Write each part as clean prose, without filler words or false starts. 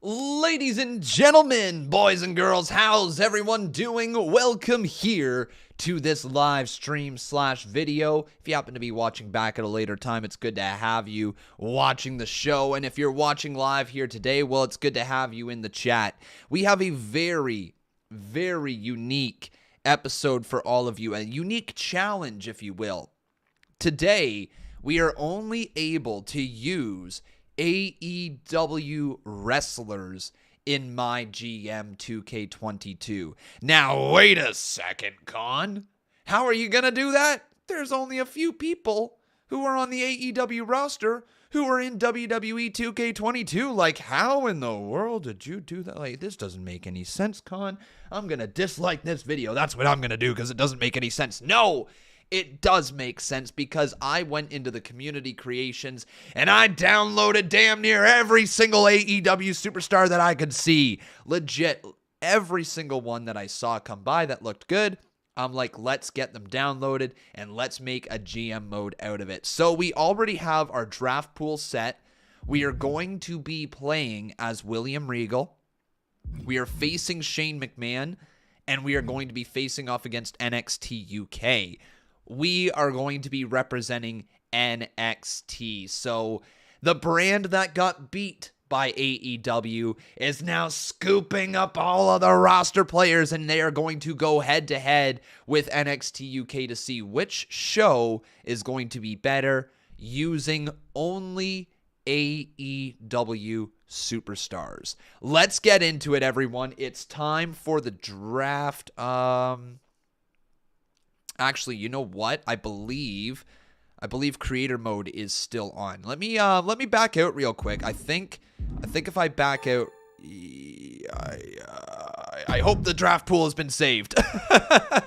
Ladies and gentlemen, boys and girls, how's everyone doing? Welcome here to this live stream / video. If you happen to be watching back at a later time, it's good to have you watching the show. And if you're watching live here today, well, it's good to have you in the chat. We have a very unique episode for all of you, a unique challenge, if you will. Today, we are only able to use AEW wrestlers in My GM 2K22. Now, wait a second, Con. How are you going to do that? There's only a few people who are on the AEW roster who are in WWE 2K22. Like, how in the world did you do that? Like, this doesn't make any sense, Con. I'm going to dislike this video. That's what I'm going to do because it doesn't make any sense. No! It does make sense because I went into the community creations and I downloaded damn near every single AEW superstar that I could see. Legit, every single one that I saw come by that looked good. I'm like, let's get them downloaded and let's make a GM mode out of it. So we already have our draft pool set. We are going to be playing as William Regal. We are facing Shane McMahon and we are going to be facing off against NXT UK. We are going to be representing NXT. So the brand that got beat by AEW is now scooping up all of the roster players, and they are going to go head-to-head with NXT UK to see which show is going to be better using only AEW superstars. Let's get into it, everyone. It's time for the draft. Actually, you know what? I believe creator mode is still on. Let me back out real quick. I think if I back out, I hope the draft pool has been saved.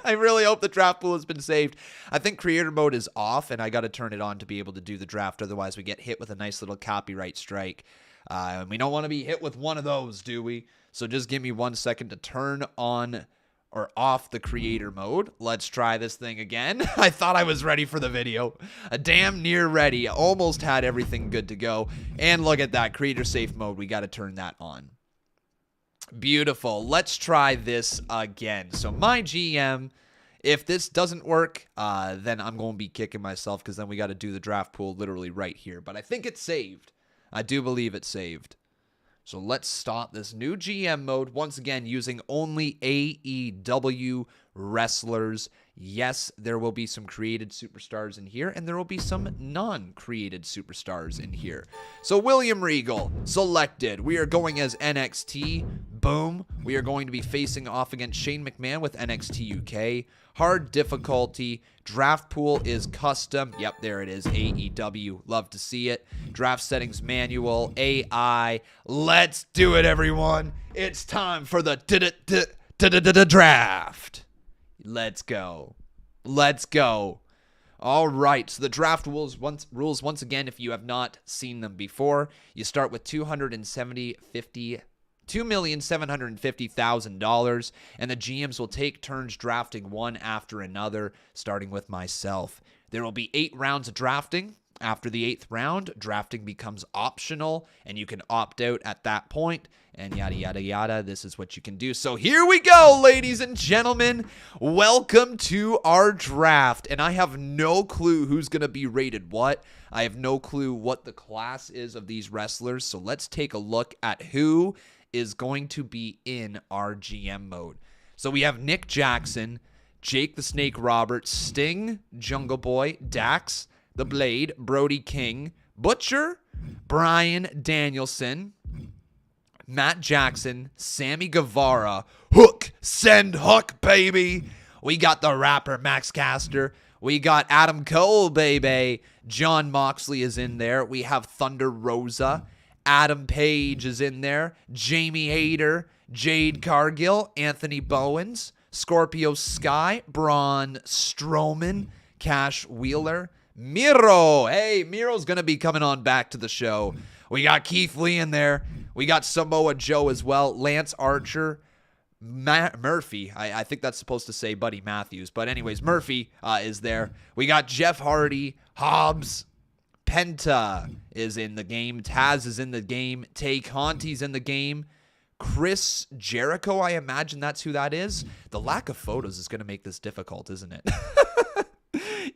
I really hope the draft pool has been saved. I think creator mode is off, and I got to turn it on to be able to do the draft. Otherwise, we get hit with a nice little copyright strike. We don't want to be hit with one of those, do we? So just give me 1 second to turn on or off the creator mode. Let's try this thing again. I thought I was ready for the video. Damn near ready. Almost had everything good to go. And look at that, creator safe mode. We got to turn that on. Beautiful. Let's try this again. So My GM, if this doesn't work, then I'm going to be kicking myself because then we got to do the draft pool literally right here. But I think it's saved. I do believe it's saved. So let's start this new GM mode, once again, using only AEW wrestlers. Yes, there will be some created superstars in here, and there will be some non-created superstars in here. So William Regal, selected. We are going as NXT. Boom. We are going to be facing off against Shane McMahon with NXT UK. Hard difficulty. Draft pool is custom. Yep, there it is. AEW. Love to see it. Draft settings manual. AI. Let's do it, everyone. It's time for the draft. Let's go. Let's go. All right, so the draft rules once again, if you have not seen them before, you start with $2,750,000, and the GMs will take turns drafting one after another, starting with myself. There will be 8 rounds of drafting. After the 8th round, drafting becomes optional, and you can opt out at that point, and yada, yada, yada. This is what you can do. So here we go, ladies and gentlemen. Welcome to our draft, and I have no clue who's going to be rated what. I have no clue what the class is of these wrestlers, so let's take a look at who is going to be in our GM mode. So we have Nick Jackson, Jake the Snake Roberts, Sting, Jungle Boy, Dax, The Blade, Brody King, Butcher, Bryan Danielson, Matt Jackson, Sammy Guevara, Hook, send Hook, baby. We got the rapper Max Caster. We got Adam Cole, baby. John Moxley is in there. We have Thunder Rosa. Adam Page is in there. Jamie Hayter, Jade Cargill, Anthony Bowens, Scorpio Sky, Braun Strowman, Cash Wheeler, Miro. Hey, Miro's going to be coming on back to the show. We got Keith Lee in there. We got Samoa Joe as well. Lance Archer, Murphy. I think that's supposed to say Buddy Matthews. But anyways, Murphy is there. We got Jeff Hardy, Hobbs, Penta is in the game. Taz is in the game. Tay Conti's in the game. Chris Jericho, I imagine that's who that is. The lack of photos is going to make this difficult, isn't it?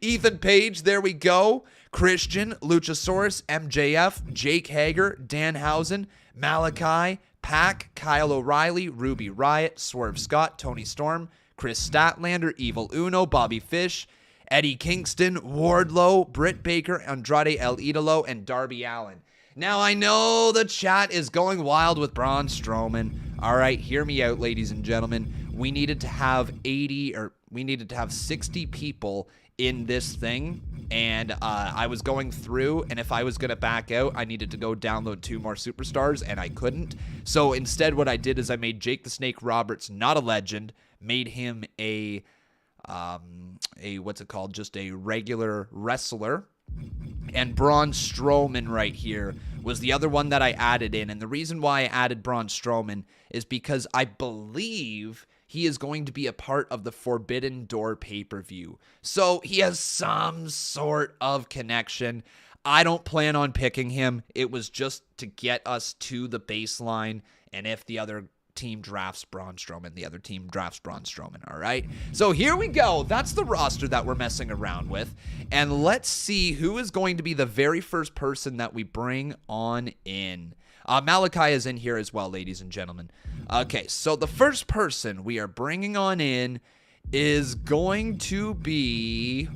Ethan Page, there we go. Christian, Luchasaurus, MJF, Jake Hager, Danhausen, Malachi, Pac, Kyle O'Reilly, Ruby Riott, Swerve Scott, Tony Storm, Chris Statlander, Evil Uno, Bobby Fish, Eddie Kingston, Wardlow, Britt Baker, Andrade El Idolo, and Darby Allin. Now, I know the chat is going wild with Braun Strowman. All right, hear me out, ladies and gentlemen. We needed to have 60 people in this thing, and I was going through, and if I was going to back out, I needed to go download 2 more superstars, and I couldn't. So instead, what I did is I made Jake the Snake Roberts not a legend, made him a what's it called, just a regular wrestler. And Braun Strowman right here was the other one that I added in. And the reason why I added Braun Strowman is because I believe he is going to be a part of the Forbidden Door pay-per-view. So he has some sort of connection. I don't plan on picking him. It was just to get us to the baseline. And if the other team drafts Braun Strowman, the other team drafts Braun Strowman, all right? So here we go. That's the roster that we're messing around with. And let's see who is going to be the very first person that we bring on in. Malachi is in here as well, ladies and gentlemen. Okay, so the first person we are bringing on in is going to be...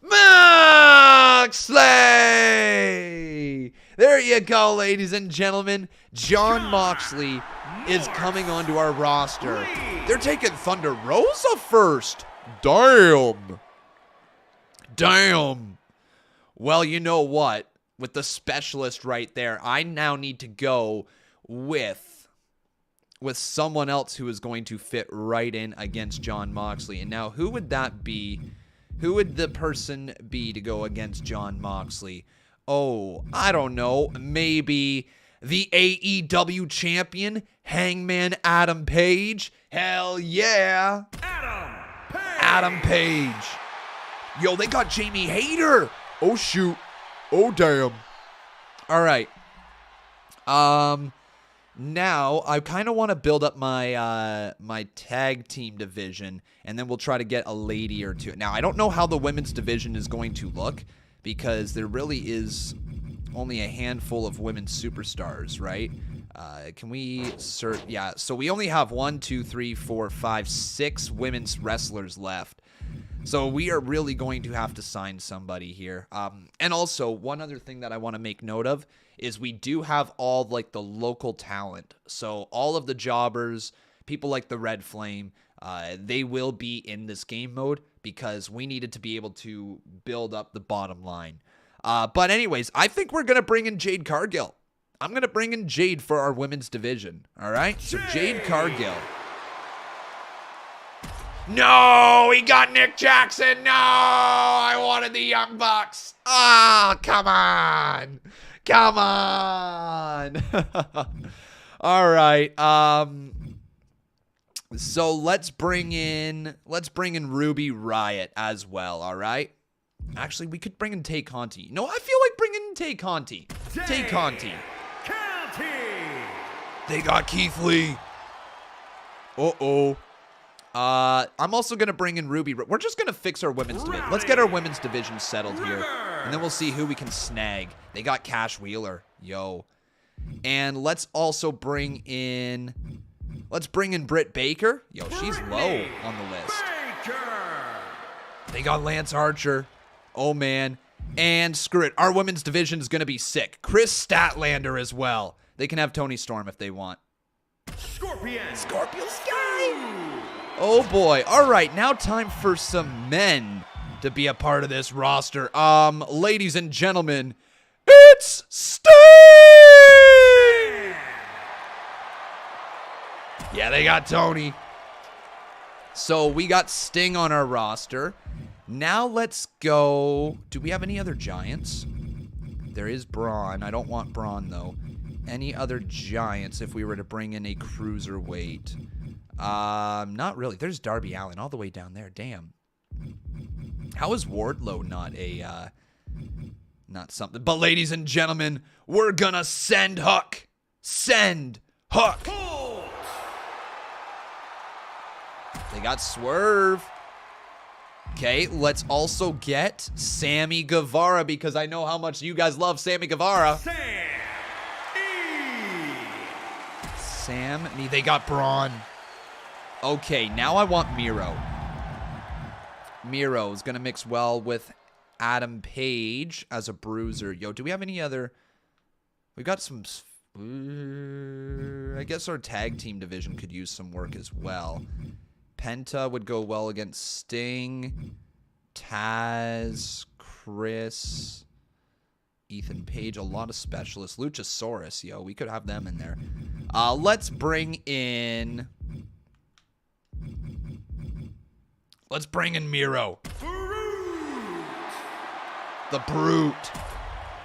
Moxley! There you go, ladies and gentlemen. Jon Moxley is coming onto our roster. They're taking Thunder Rosa first. Damn. Well, you know what? With the specialist right there, I now need to go with someone else who is going to fit right in against Jon Moxley. And now, who would that be? Who would the person be to go against Jon Moxley? Oh, I don't know. Maybe the AEW champion, Hangman Adam Page? Hell yeah. Adam Page. Yo, they got Jamie Hayter. Oh, shoot. Oh, damn. All right. Now, I kind of want to build up my my tag team division, and then we'll try to get a lady or two. Now, I don't know how the women's division is going to look, because there really is only a handful of women's superstars, right? Can we search? Yeah, so we only have 1, 2, 3, 4, 5, 6 women's wrestlers left. So we are really going to have to sign somebody here. And also, one other thing that I want to make note of is we do have all like the local talent. So all of the jobbers, people like the Red Flame, they will be in this game mode because we needed to be able to build up the bottom line. But anyways, I think we're going to bring in Jade Cargill. I'm going to bring in Jade for our women's division. All right? So Jade Cargill. No, he got Nick Jackson. No, I wanted the Young Bucks. Oh, come on. Come on. All right. So let's bring in Ruby Riott as well, all right? Actually, we could bring in Tay Conti. No, I feel like bringing in Tay Conti. Tay Conti. They got Keith Lee. Uh-oh. I'm also going to bring in Ruby. We're just going to fix our women's division. Let's get our women's division settled here. And then we'll see who we can snag. They got Cash Wheeler. Yo. And let's also bring in... Let's bring in Britt Baker. Yo, she's low on the list. They got Lance Archer. Oh, man. And screw it. Our women's division is going to be sick. Chris Statlander as well. They can have Tony Storm if they want. Scorpion Sky. Oh, boy. All right. Now time for some men to be a part of this roster. Ladies and gentlemen, it's Sting! Yeah, they got Tony. So we got Sting on our roster. Now let's go. Do we have any other giants? There is Braun. I don't want Braun, though. Any other giants if we were to bring in a cruiserweight? Not really. There's Darby Allin all the way down there. Damn. How is Wardlow not a, not something? But ladies and gentlemen, we're gonna send Hook. Send Hook. They got Swerve. Okay, let's also get Sammy Guevara because I know how much you guys love Sammy Guevara. Sammy. They got Braun. Okay, now I want Miro. Miro is going to mix well with Adam Page as a bruiser. Yo, do we have any other? We've got some. I guess our tag team division could use some work as well. Penta would go well against Sting, Taz, Chris, Ethan Page, a lot of specialists. Luchasaurus, yo, we could have them in there. Let's bring in Miro. The Brute.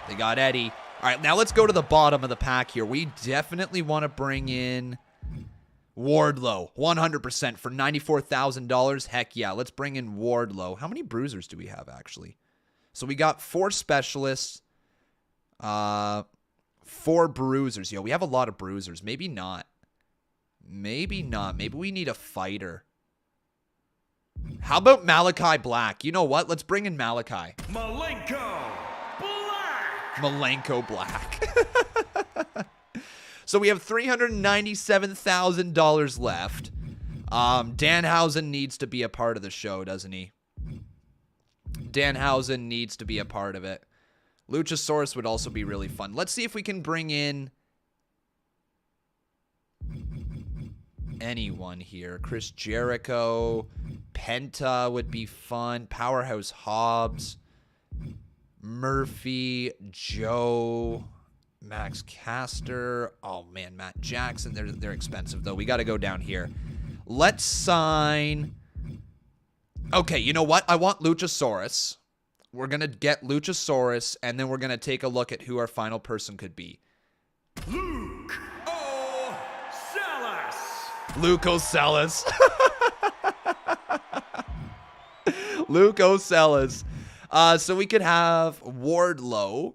They got Eddie. All right, now let's go to the bottom of the pack here. We definitely want to bring in Wardlow, 100% for $94,000. Heck yeah, let's bring in Wardlow. How many bruisers do we have, actually? So we got 4 specialists, 4 bruisers. Yo, we have a lot of bruisers. Maybe not. Maybe not. Maybe we need a fighter. How about Malachi Black? You know what? Let's bring in Malachi. Malenko Black. So we have $397,000 left. Danhausen needs to be a part of the show, doesn't he? Danhausen needs to be a part of it. Luchasaurus would also be really fun. Let's see if we can bring in anyone here. Chris Jericho. Penta would be fun. Powerhouse Hobbs. Murphy. Joe. Max Caster. Oh, man, Matt Jackson. They're expensive, though. We got to go down here. Let's sign. Okay, you know what? I want Luchasaurus. We're going to get Luchasaurus, and then we're going to take a look at who our final person could be. Luke O'Cellis. Luke O'Cellis. So we could have Wardlow.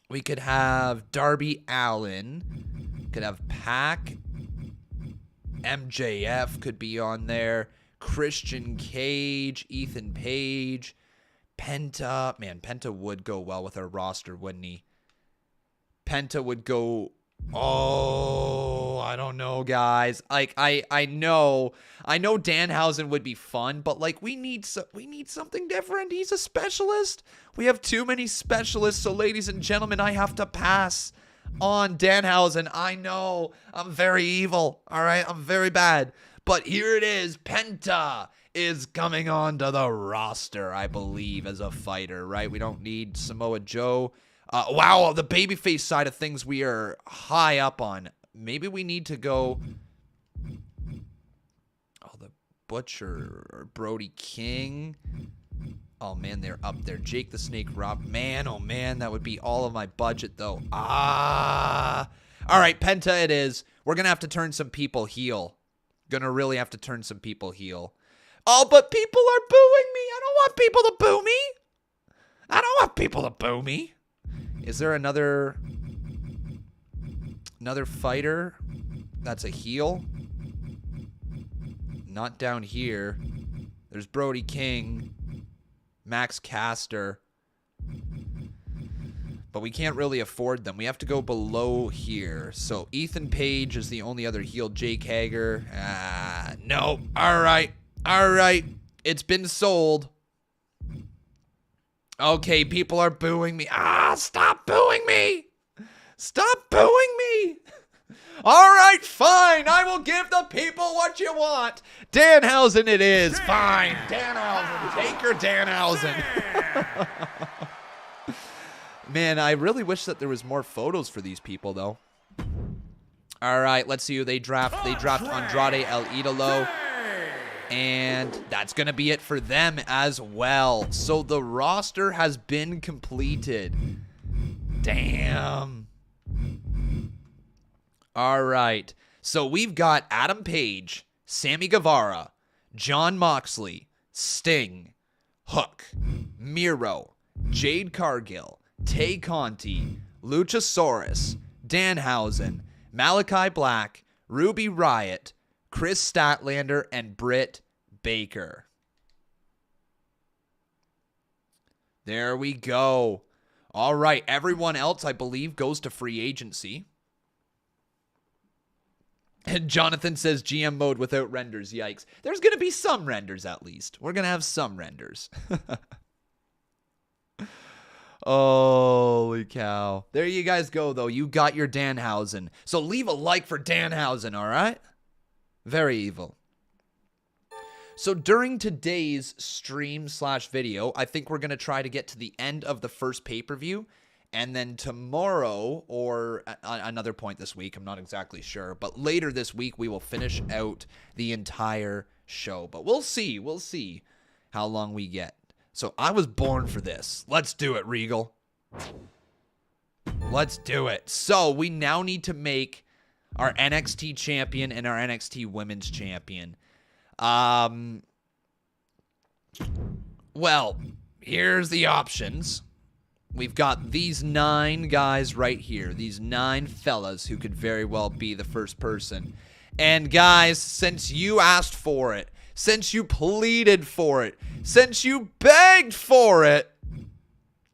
We could have Darby Allin. We could have Pac. MJF could be on there. Christian Cage. Ethan Page. Penta. Man, Penta would go well with our roster, wouldn't he? Penta would go... Oh, I don't know, guys. Like, I know Danhausen would be fun, but like we need something different. He's a specialist. We have too many specialists, so ladies and gentlemen, I have to pass on Danhausen. I know I'm very evil. All right, I'm very bad, but here it is. Penta is coming onto the roster, I believe, as a fighter. Right? We don't need Samoa Joe. Wow, the babyface side of things we are high up on. Maybe we need to go... Oh, the Butcher or Brody King. Oh, man, they're up there. Jake the Snake Rob. Man, oh, man, that would be all of my budget, though. All right, Penta it is. We're going to have to turn some people heel. Gonna really have to turn some people heel. Oh, but people are booing me. I don't want people to boo me. I don't want people to boo me. Is there another fighter that's a heel? Not down here. There's Brody King, Max Caster. But we can't really afford them. We have to go below here. So Ethan Page is the only other heel. Jake Hager. No. All right. It's been sold. Okay, people are booing me. Stop booing me. Stop booing me. All right, fine. I will give the people what you want. Danhausen it is. Fine. Danhausen. Take her, Danhausen. Man, I really wish that there was more photos for these people, though. All right, let's see who they draft. They draft Andrade El Idolo. And that's going to be it for them as well. So the roster has been completed. Damn. All right. So we've got Adam Page, Sammy Guevara, Jon Moxley, Sting, Hook, Miro, Jade Cargill, Tay Conti, Luchasaurus, Danhausen, Malachi Black, Ruby Riott, Chris Statlander, and Britt Baker. There we go. All right, everyone else, I believe, goes to free agency. And Jonathan says GM mode without renders. Yikes. There's going to be some renders at least. We're going to have some renders. Holy cow. There you guys go, though. You got your Danhausen. So leave a like for Danhausen, all right? Very evil. So during today's stream/video, I think we're going to try to get to the end of the first pay-per-view. And then tomorrow, or another point this week, I'm not exactly sure, but later this week, we will finish out the entire show. But we'll see. We'll see how long we get. So I was born for this. Let's do it, Regal. Let's do it. So we now need to make our NXT champion and our NXT women's champion. Well, here's the options. We've got these 9 guys right here. These 9 fellas who could very well be the first person. And guys, since you asked for it, since you pleaded for it, since you begged for it,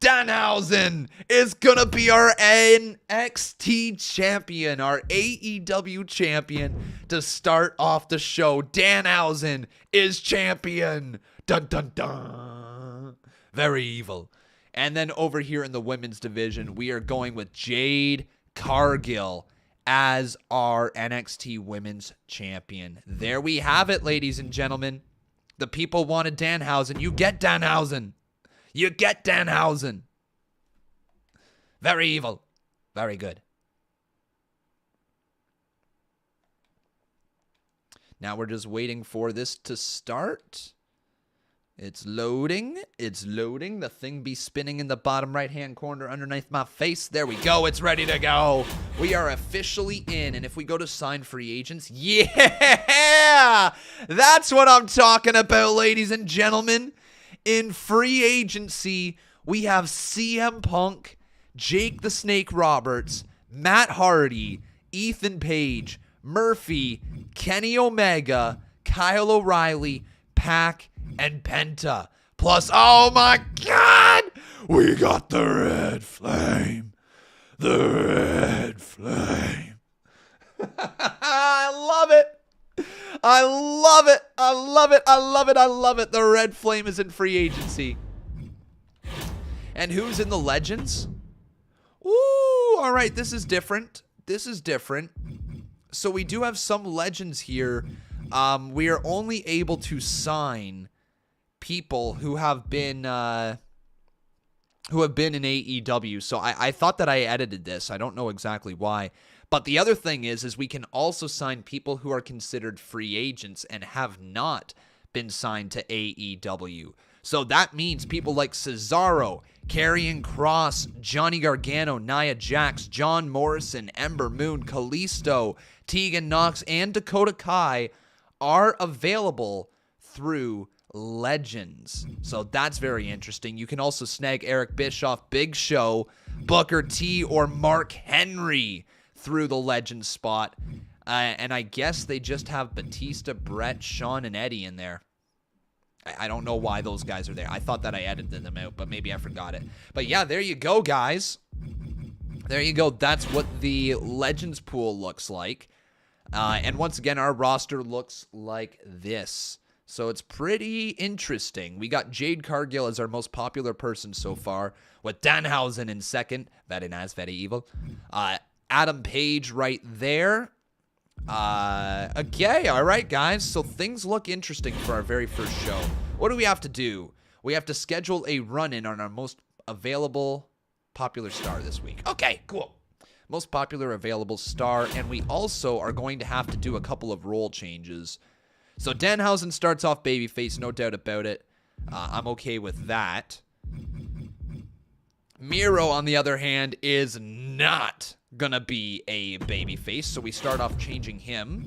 Danhausen is gonna be our NXT champion, our AEW champion to start off the show. Danhausen is champion. Dun dun dun. Very evil. And then over here in the women's division, we are going with Jade Cargill as our NXT women's champion. There we have it, ladies and gentlemen. The people wanted Danhausen. You get Danhausen. You get Danhausen. Very evil. Very good. Now we're just waiting for this to start. It's loading. It's loading. The thing be spinning in the bottom right-hand corner underneath my face. There we go. It's ready to go. We are officially in. And if we go to sign free agents, yeah! That's what I'm talking about, ladies and gentlemen. In free agency, we have CM Punk, Jake the Snake Roberts, Matt Hardy, Ethan Page, Murphy, Kenny Omega, Kyle O'Reilly, Pac, and Penta. Plus, oh my God, we got the Red Flame. The Red Flame. I love it. I love it. I love it. I love it. I love it. The Red Flame is in free agency. And who's in the Legends? Ooh, all right. This is different. This is different. So we do have some Legends here. We are only able to sign people who have been in AEW. So I thought that I edited this. I don't know exactly why. But the other thing is we can also sign people who are considered free agents and have not been signed to AEW. So that means people like Cesaro, Karrion Kross, Johnny Gargano, Nia Jax, John Morrison, Ember Moon, Kalisto, Tegan Nox, and Dakota Kai are available through Legends. So that's very interesting. You can also snag Eric Bischoff, Big Show, Booker T, or Mark Henry through the Legends spot. And I guess they just have Batista, Brett, Shawn, and Eddie in there. I don't know why those guys are there. I thought that I edited them out, but maybe I forgot it. But yeah, there you go, guys. There you go. That's what the Legends pool looks like. And once again, our roster looks like this. So it's pretty interesting. We got Jade Cargill as our most popular person so far, with Danhausen in second. Very nice, very evil. Adam Page right there. Okay, all right, guys. So things look interesting for our very first show. What do we have to do? We have to schedule a run-in on our most available popular star this week. Okay, cool. Most popular available star, and we also are going to have to do a couple of role changes. So Danhausen starts off babyface, no doubt about it. I'm okay with that. Miro, on the other hand, is not gonna be a babyface, so we start off changing him.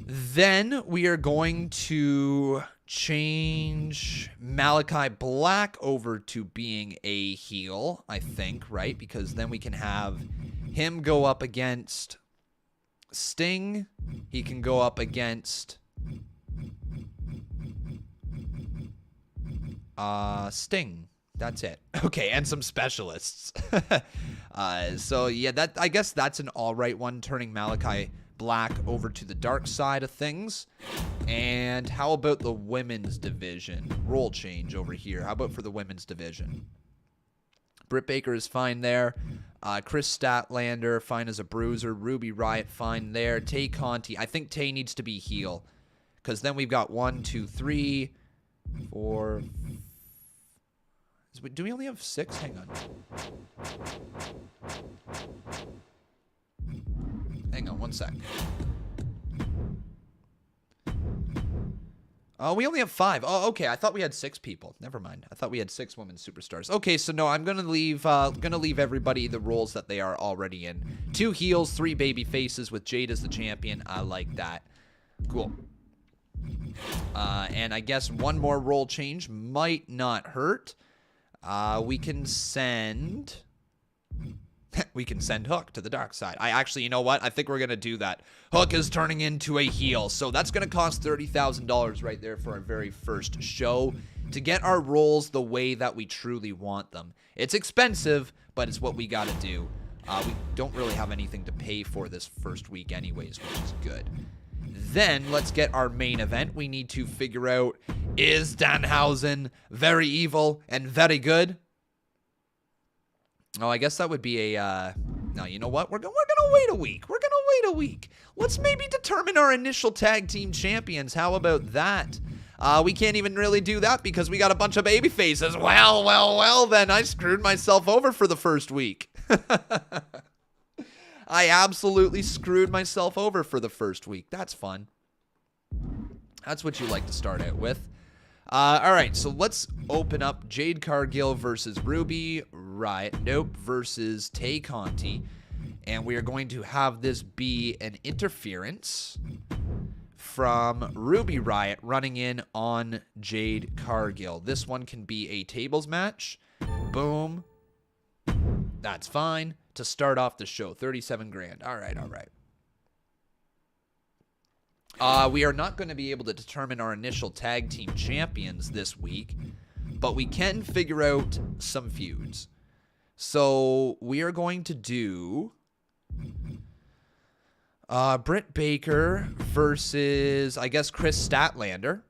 Then we are going to change Malachi Black over to being a heel, I think, right? Because then we can have him go up against Sting. He can go up against Sting. That's it. Okay, and some specialists. So yeah, that, I guess that's an all right one, turning Malachi Black over to the dark side of things. And how about the women's division? Role change over here. How about for the women's division? Britt Baker is fine there. Chris Statlander, fine as a bruiser. Ruby Riott, fine there. Tay Conti. I think Tay needs to be heel. Because then we've got 1, 2, 3, 4. Do we only have 6? Hang on. Hang on 1 sec. Oh, we only have 5. Oh, okay. I thought we had 6 people. Never mind. I thought we had 6 women's superstars. Okay, so no, I'm gonna leave everybody the roles that they are already in. 2 heels, 3 baby faces with Jade as the champion. I like that. Cool. And I guess one more role change might not hurt. We can send Hook to the dark side. Actually, you know what? I think we're going to do that. Hook is turning into a heel. So that's going to cost $30,000 right there for our very first show to get our roles the way that we truly want them. It's expensive, but it's what we got to do. We don't really have anything to pay for this first week anyways, which is good. Then let's get our main event. We need to figure out, is Danhausen very evil and very good? Oh, I guess that would be a, no, you know what? We're gonna wait a week. We're gonna wait a week. Let's maybe determine our initial tag team champions. How about that? We can't even really do that because we got a bunch of baby faces. Well, then I screwed myself over for the first week. I absolutely screwed myself over for the first week. That's fun. That's what you like to start out with. All right, so let's open up Jade Cargill versus Ruby Riott. Nope, versus Tay Conti. And we are going to have this be an interference from Ruby Riott running in on Jade Cargill. This one can be a tables match. Boom. That's fine. To start off the show, 37 grand. All right. We are not going to be able to determine our initial tag team champions this week, but we can figure out some feuds. So we are going to do Britt Baker versus, I guess, Chris Statlander.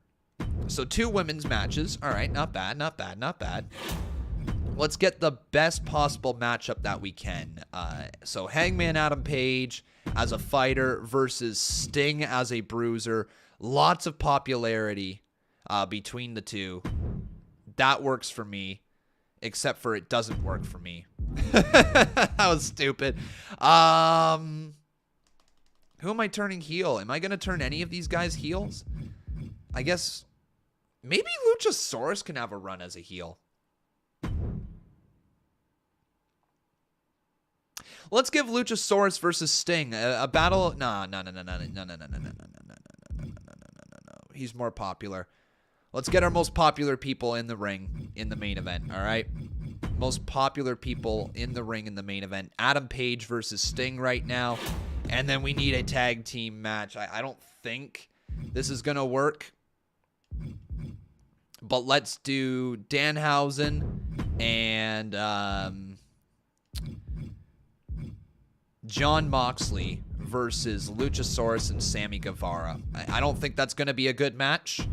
So 2 women's matches. All right, not bad. Let's get the best possible matchup that we can. So Hangman Adam Page as a fighter versus Sting as a bruiser. Lots of popularity between the two. That works for me, except for it doesn't work for me. That was stupid. Who am I turning heel? Am I going to turn any of these guys heels? I guess maybe Luchasaurus can have a run as a heel. Let's give Luchasaurus versus Sting a battle. No. He's more popular. Let's get our most popular people in the ring in the main event, all right? Most popular people in the ring in the main event. Adam Page versus Sting right now. And then we need a tag team match. I don't think this is going to work. But let's do Danhausen and Jon Moxley versus Luchasaurus and Sammy Guevara. I don't think that's going to be a good match,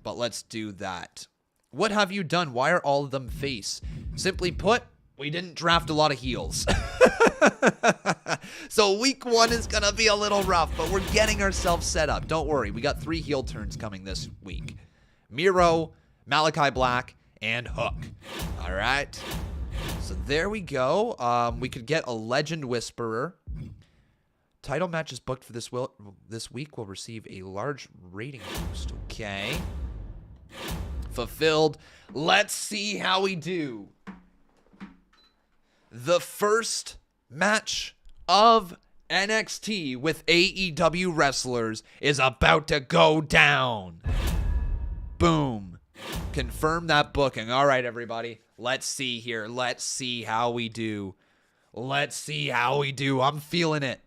but let's do that. What have you done? Why are all of them face? Simply put, we didn't draft a lot of heels. So week 1 is going to be a little rough, but we're getting ourselves set up. Don't worry. We got 3 heel turns coming this week. Miro, Malachi Black, and Hook. All right. So there we go. We could get a Legend Whisperer. Title matches booked for this week will receive a large rating boost. Okay. Fulfilled. Let's see how we do. The first match of NXT with AEW wrestlers is about to go down. Boom. Confirm that booking. All right, everybody. Let's see here. Let's see how we do. Let's see how we do. I'm feeling it.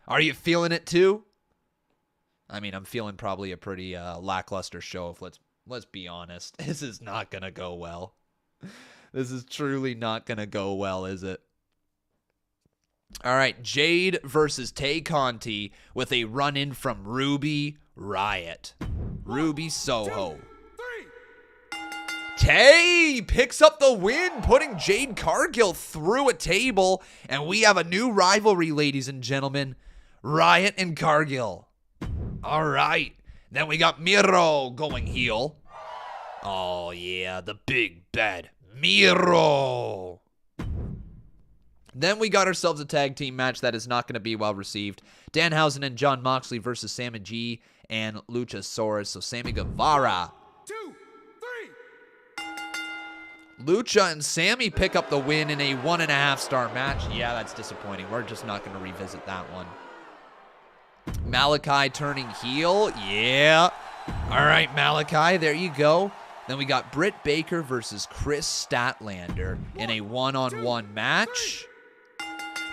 Are you feeling it too? I mean, I'm feeling probably a pretty lackluster show. If let's be honest. This is not going to go well. This is truly not going to go well, is it? All right, Jade versus Tay Conti with a run-in from Ruby Riott. Ruby Soho. Tay picks up the win, putting Jade Cargill through a table. And we have a new rivalry, ladies and gentlemen. Riott and Cargill. All right. Then we got Miro going heel. Oh, yeah, the big bad Miro. Then we got ourselves a tag team match that is not going to be well received. Danhausen and John Moxley versus Sammy G and Luchasaurus. So Sammy Guevara. 2, 3. Lucha and Sammy pick up the win in a 1.5-star match. Yeah, that's disappointing. We're just not going to revisit that one. Malachi turning heel. Yeah. All right, Malachi, there you go. Then we got Britt Baker versus Chris Statlander in a 1-on-1 match.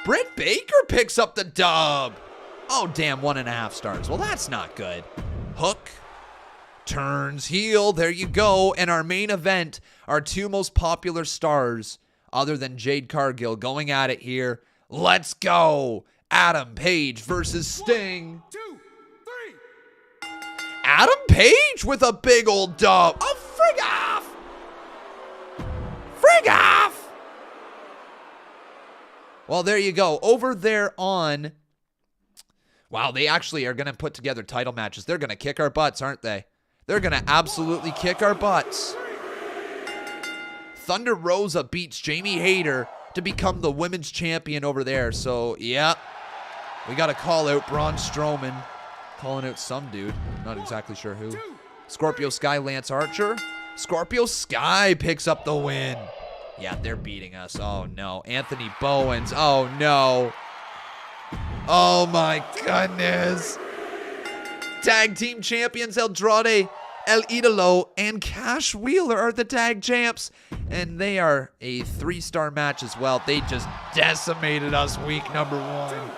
Britt Baker picks up the dub. Oh, damn, 1.5 stars. Well, that's not good. Hook turns heel. There you go. And our main event, our two most popular stars, other than Jade Cargill, going at it here. Let's go. Adam Page versus Sting. 1, 2, 3. Adam Page with a big old dub. Oh, frig off. Frig off. Well, there you go. Over there on... Wow, they actually are going to put together title matches. They're going to kick our butts, aren't they? They're going to absolutely kick our butts. Thunder Rosa beats Jamie Hayter to become the women's champion over there. So, yeah. We got to call out Braun Strowman. Calling out some dude. Not exactly sure who. Scorpio Sky, Lance Archer. Scorpio Sky picks up the win. Yeah, they're beating us. Oh, no. Anthony Bowens. Oh, no. Oh, my goodness. Tag team champions Andrade, El Idolo, and Cash Wheeler are the tag champs. And they are a 3-star match as well. They just decimated us week number 1.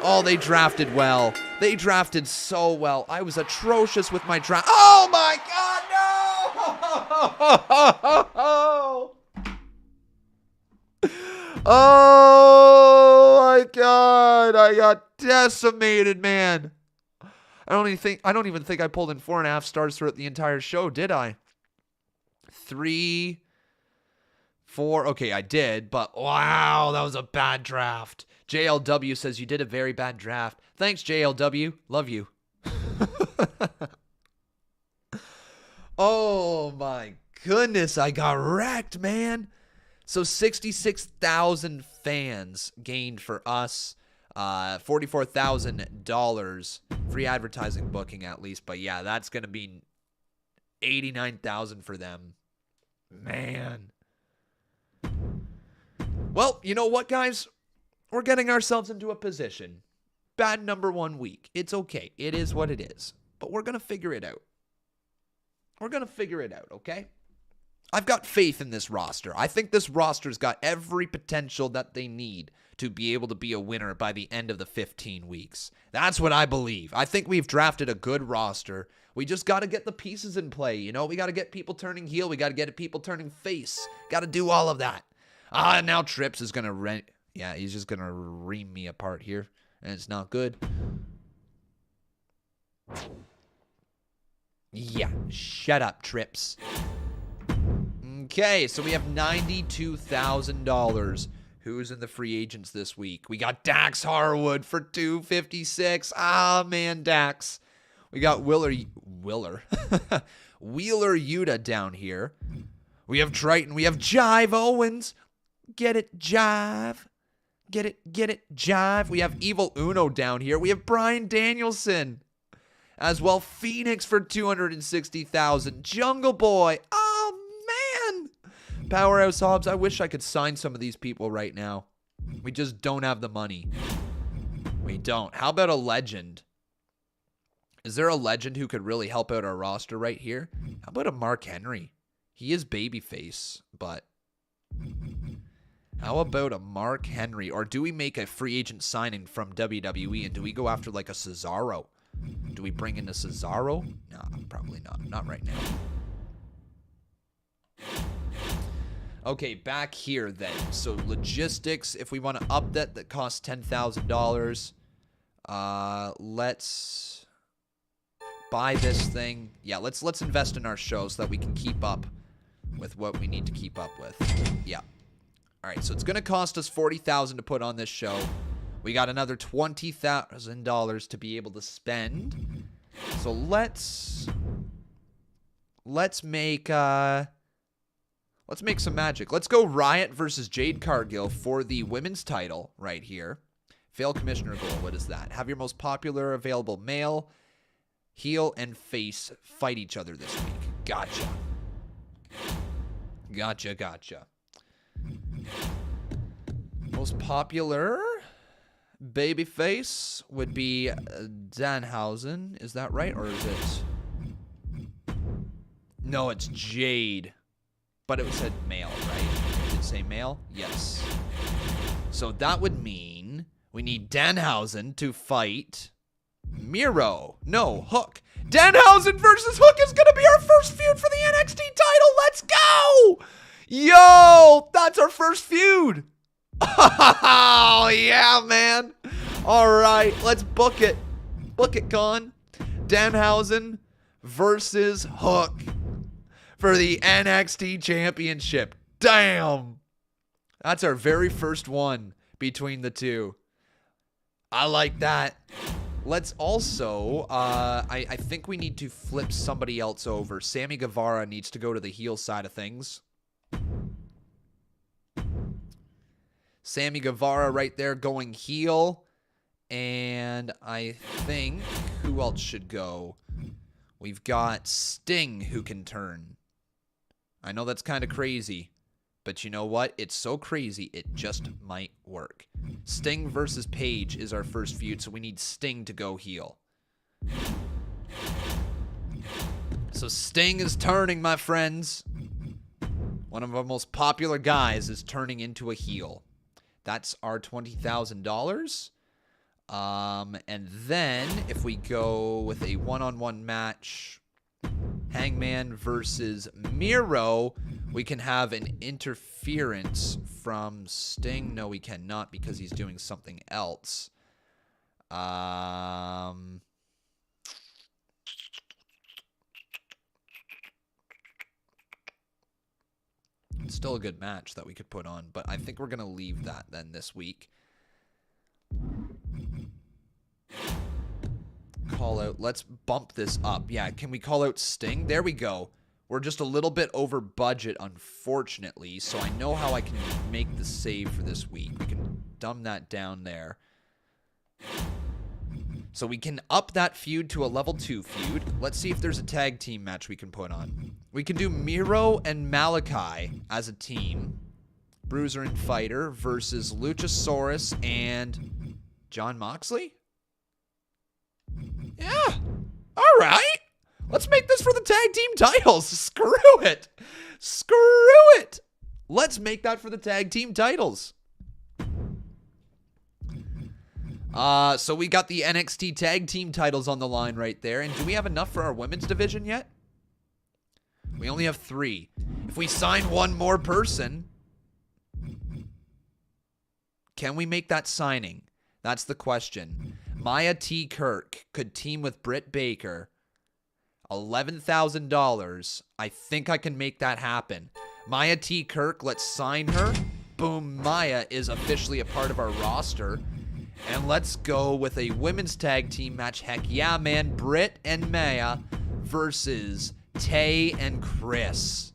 Oh, they drafted well. They drafted so well. I was atrocious with my draft. Oh, my God, no! Oh, my God. I got decimated, man. I don't even think I pulled in 4.5 stars throughout the entire show, did I? 3, 4. Okay, I did, but wow, that was a bad draft. JLW says you did a very bad draft. Thanks, JLW. Love you. Oh my goodness, I got wrecked, man. So 66,000 fans gained for us. $44,000 free advertising booking at least. But yeah, that's going to be 89,000 for them. Man. Well, you know what, guys? We're getting ourselves into a position. Bad number 1 week. It's okay. It is what it is. But we're going to figure it out. We're going to figure it out, okay? I've got faith in this roster. I think this roster's got every potential that they need to be able to be a winner by the end of the 15 weeks. That's what I believe. I think we've drafted a good roster. We just got to get the pieces in play, you know? We got to get people turning heel. We got to get people turning face. Got to do all of that. Now Trips is going to... Yeah, he's just going to ream me apart here. And it's not good. Yeah, shut up, Trips. Okay, so we have $92,000. Who's in the free agents this week? We got Dax Harwood for $256. Ah, man, Dax. We got Wheeler Yuta down here. We have Triton. We have Jive Owens. Get it, Jive. Get it, Jive. We have Evil Uno down here. We have Bryan Danielson. As well, Phoenix for 260,000. Jungle Boy. Oh, man. Powerhouse Hobbs. I wish I could sign some of these people right now. We just don't have the money. We don't. How about a legend? Is there a legend who could really help out our roster right here? How about a Mark Henry? He is babyface, but how about a Mark Henry? Or do we make a free agent signing from WWE and do we go after like a Cesaro? Do we bring in a Cesaro? No, probably not. Not right now. Okay, back here then. So logistics, if we want to up that costs $10,000. Let's buy this thing. Yeah, let's invest in our show so that we can keep up with what we need to keep up with. Yeah. All right, so it's going to cost us $40,000 to put on this show. We got another $20,000 to be able to spend. So let's make some magic. Let's go Riot versus Jade Cargill for the women's title right here. Fail commissioner goal. What is that? Have your most popular available male, heel, and face fight each other this week. Gotcha. Gotcha. Most popular babyface would be Danhausen. Is that right? Or is it? No, it's Jade. But it said male, right? Did it say male? Yes. So that would mean we need Danhausen to fight Miro. No, Hook. Danhausen versus Hook is going to be our first feud for the NXT title. Let's go! Yo, that's our first feud. Oh, yeah, man. All right, let's book it. Book it, Con. Danhausen versus Hook for the NXT Championship. Damn. That's our very first one between the two. I like that. Let's also, I think we need to flip somebody else over. Sammy Guevara needs to go to the heel side of things. Sammy Guevara right there going heel. And I think, who else should go? We've got Sting who can turn. I know that's kind of crazy. But you know what? It's so crazy, it just might work. Sting versus Paige is our first feud, so we need Sting to go heel. So Sting is turning, my friends. One of our most popular guys is turning into a heel. That's our $20,000. And then if we go with a one-on-one match, Hangman versus Miro, we can have an interference from Sting. No, we cannot because he's doing something else. It's still a good match that we could put on, but I think we're going to leave that then this week. Call out. Let's bump this up. Yeah, can we call out Sting? There we go. We're just a little bit over budget, unfortunately, so I know how I can make the save for this week. We can dumb that down there. So we can up that feud to a level 2 feud. Let's see if there's a tag team match we can put on. We can do Miro and Malachi as a team. Bruiser and Fighter versus Luchasaurus and John Moxley? Yeah. All right. Let's make this for the tag team titles. Screw it. Screw it. Let's make that for the tag team titles. So we got the NXT tag team titles on the line right there. And do we have enough for our women's division yet? We only have 3. If we sign one more person, can we make that signing? That's the question. Maya T. Kirk could team with Britt Baker. $11,000. I think I can make that happen. Maya T. Kirk, let's sign her. Boom, Maya is officially a part of our roster. And let's go with a women's tag team match. Heck yeah, man. Britt and Maya versus Tay and Chris.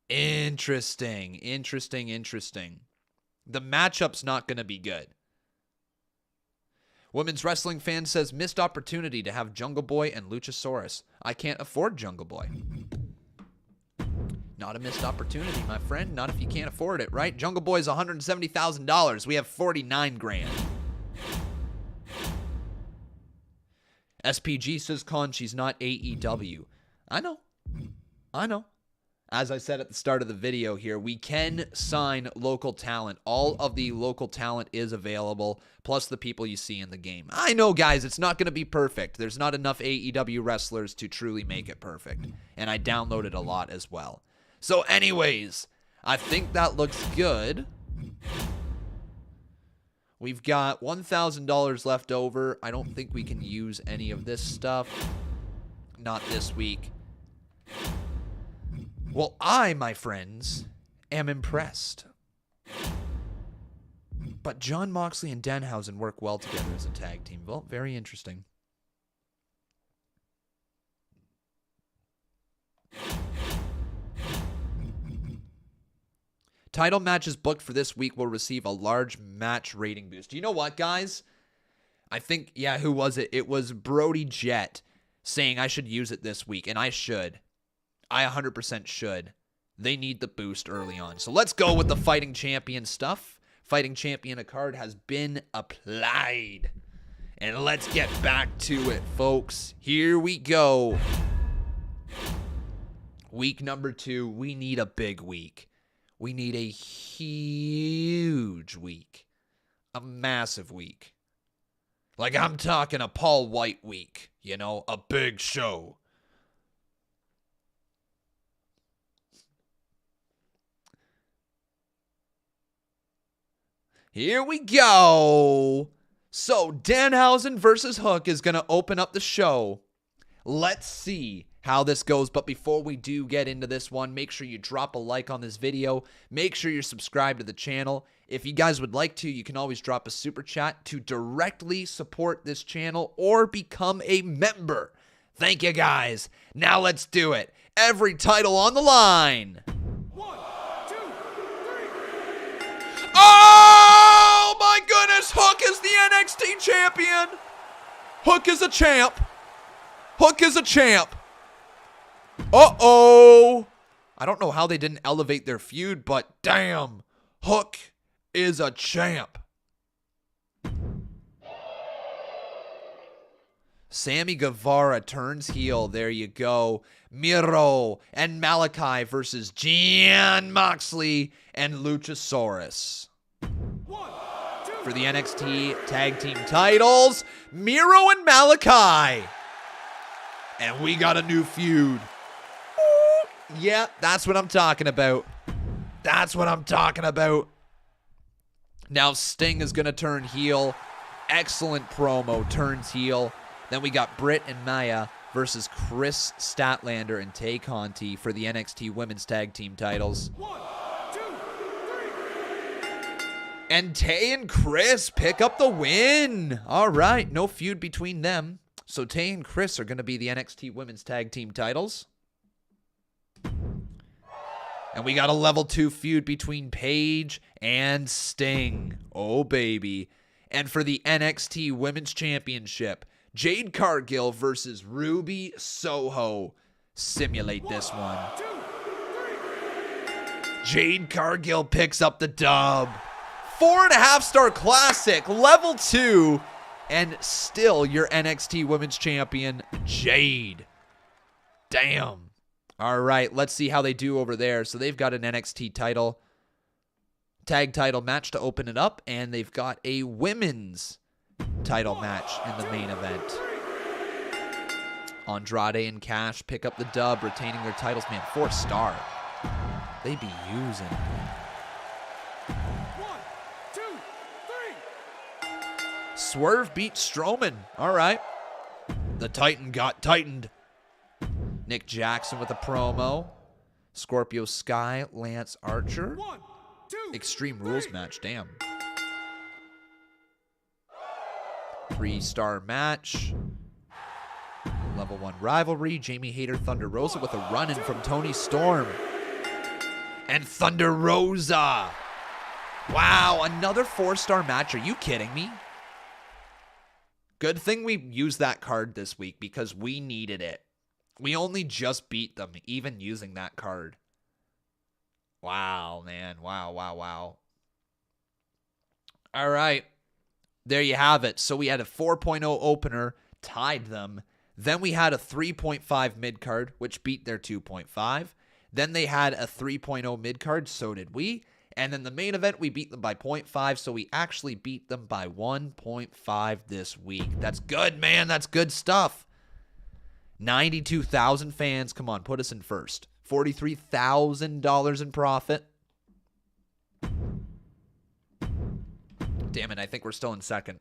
Interesting. The matchup's not going to be good. Women's Wrestling Fan says, missed opportunity to have Jungle Boy and Luchasaurus. I can't afford Jungle Boy. Not a missed opportunity, my friend. Not if you can't afford it, right? Jungle Boy's $170,000. We have 49 grand. SPG says, she's not AEW. I know. As I said at the start of the video here, we can sign local talent. All of the local talent is available, plus the people you see in the game. I know, guys, it's not going to be perfect. There's not enough AEW wrestlers to truly make it perfect. And I downloaded a lot as well. So anyways, I think that looks good. We've got $1,000 left over. I don't think we can use any of this stuff. Not this week. Well, I, my friends, am impressed. But John Moxley and Danhausen work well together as a tag team. Well, very interesting. Title matches booked for this week will receive a large match rating boost. You know what, guys? I think, yeah, who was it? It was Brody Jet saying I should use it this week, and I should. I 100% should. They need the boost early on. So let's go with the Fighting Champion stuff. Fighting Champion card has been applied. And let's get back to it, folks. Here we go. Week number 2. We need a big week. We need a huge week. A massive week. Like I'm talking a Paul White week. You know, a big show. Here we go. So, Danhausen versus Hook is going to open up the show. Let's see how this goes. But before we do get into this one, make sure you drop a like on this video. Make sure you're subscribed to the channel. If you guys would like to, you can always drop a super chat to directly support this channel or become a member. Thank you, guys. Now let's do it. Every title on the line. 1, 2, 3. Oh my goodness, Hook is the NXT champion. Hook is a champ. Hook is a champ. Uh-oh. I don't know how they didn't elevate their feud, but damn, Hook is a champ. Sammy Guevara turns heel. There you go. Miro and Malachi versus Jon Moxley and Luchasaurus. 1, 2. For the NXT Tag Team titles, Miro and Malachi. And we got a new feud. Ooh, yeah, that's what I'm talking about. That's what I'm talking about. Now Sting is going to turn heel. Excellent promo, turns heel. Then we got Britt and Maya versus Chris Statlander and Tay Conti for the NXT Women's Tag Team titles. 1, 2, 3. And Tay and Chris pick up the win. All right, no feud between them. So Tay and Chris are going to be the NXT Women's Tag Team titles. And we got a level 2 feud between Paige and Sting. Oh, baby. And for the NXT Women's Championship, Jade Cargill versus Ruby Soho. Simulate this one. 2, 3. Jade Cargill picks up the dub. 4.5-star classic, level 2. And still your NXT Women's Champion, Jade. Damn. All right, let's see how they do over there. So they've got an NXT title, tag title match to open it up. And they've got a women's title match in the main event. Andrade and Cash pick up the dub, retaining their titles. Man, 4-star. They be using. 1, 2, 3. Swerve beat Strowman. All right. The Titan got tightened. Nick Jackson with a promo. Scorpio Sky, Lance Archer. 1, 2. Extreme Rules match. Damn. 3-star match. Level 1 rivalry. Jamie Hayter, Thunder Rosa with a run-in from Tony Storm. And Thunder Rosa Wow, another 4-star match. Are you kidding me? Good thing we used that card this week because we needed it. We only just beat them, even using that card. Wow, man. Wow, wow, wow. All right. There you have it. So we had a 4.0 opener, tied them. Then we had a 3.5 mid card, which beat their 2.5. Then they had a 3.0 mid card, so did we. And then the main event, we beat them by 0.5, so we actually beat them by 1.5 this week. That's good, man. That's good stuff. 92,000 fans. Come on, put us in first. $43,000 in profit. Damn it, I think we're still in second.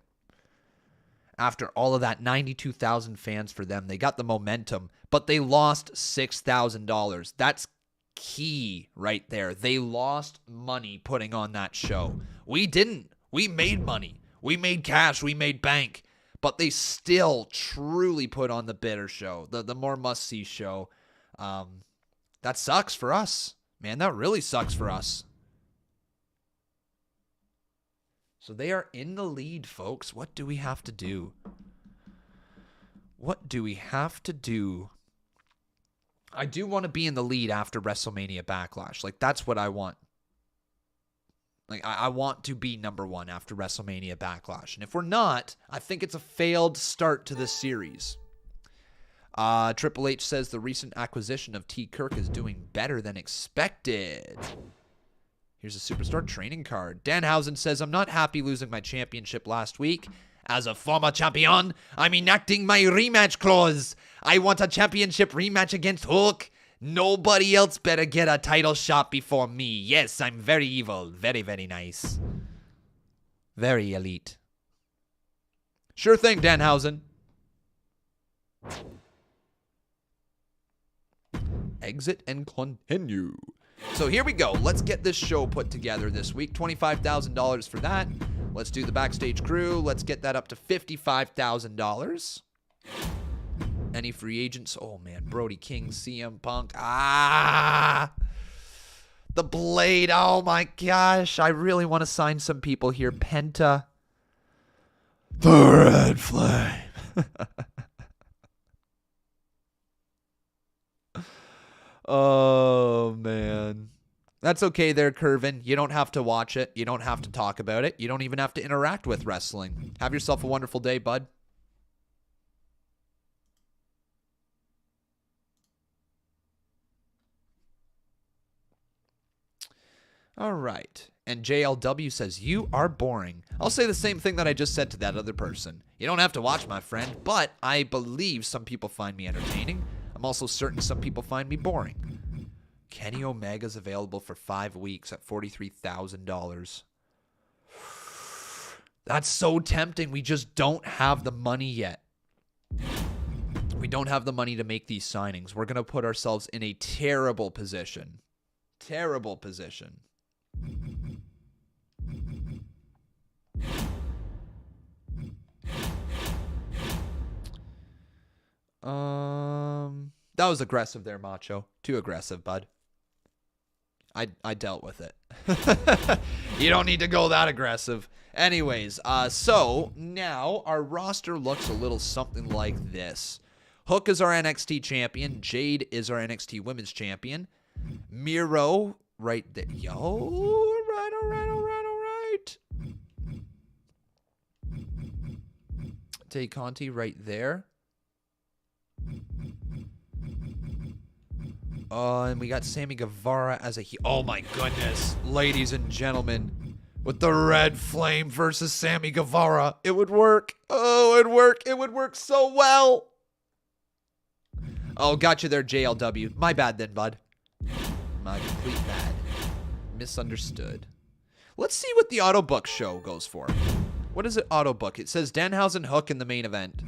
After all of that, 92,000 fans for them. They got the momentum, but they lost $6,000. That's key right there. They lost money putting on that show. We didn't. We made money. We made cash. We made bank. But they still truly put on the better show, the more must-see show. That sucks for us. Man, that really sucks for us. So they are in the lead, folks. What do we have to do? What do we have to do? I do want to be in the lead after WrestleMania Backlash. Like, that's what I want. Like, I want to be number one after WrestleMania Backlash. And if we're not, I think it's a failed start to this series. Triple H says the recent acquisition of T. Kirk is doing better than expected. Here's a superstar training card. Danhausen says, I'm not happy losing my championship last week. As a former champion, I'm enacting my rematch clause. I want a championship rematch against Hook. Nobody else better get a title shot before me. Yes, I'm very evil. Very, very nice. Very elite. Sure thing, Danhausen. Exit and continue. So here we go. Let's get this show put together this week. $25,000 for that. Let's do the backstage crew. Let's get that up to $55,000. Any free agents? Oh, man. Brody King, CM Punk. The Blade. Oh, my gosh. I really want to sign some people here. Penta. The Red Flame. Oh, man. That's okay there, Curvin. You don't have to watch it. You don't have to talk about it. You don't even have to interact with wrestling. Have yourself a wonderful day, bud. All right. And JLW says, you are boring. I'll say the same thing that I just said to that other person. You don't have to watch, my friend, but I believe some people find me entertaining. I'm also certain some people find me boring. Kenny Omega's available for 5 weeks at $43,000. That's so tempting. We just don't have the money yet. We don't have the money to make these signings. We're going to put ourselves in a terrible position. Terrible position. That was aggressive there, Macho. Too aggressive, bud. I dealt with it. You don't need to go that aggressive. Anyways, so now our roster looks a little something like this. Hook is our NXT champion. Jade is our NXT women's champion. Miro right there. Yo, all right. Tay Conti right there. And we got Sammy Guevara as a oh my goodness, ladies and gentlemen, with the Red Flame versus Sammy Guevara, it would work. Oh, it'd work. It would work so well. Oh, got you there, JLW. My bad then, bud. My complete bad. Misunderstood. Let's see what the Autobook show goes for. What is it, Autobook? It says Danhausen Hook in the main event.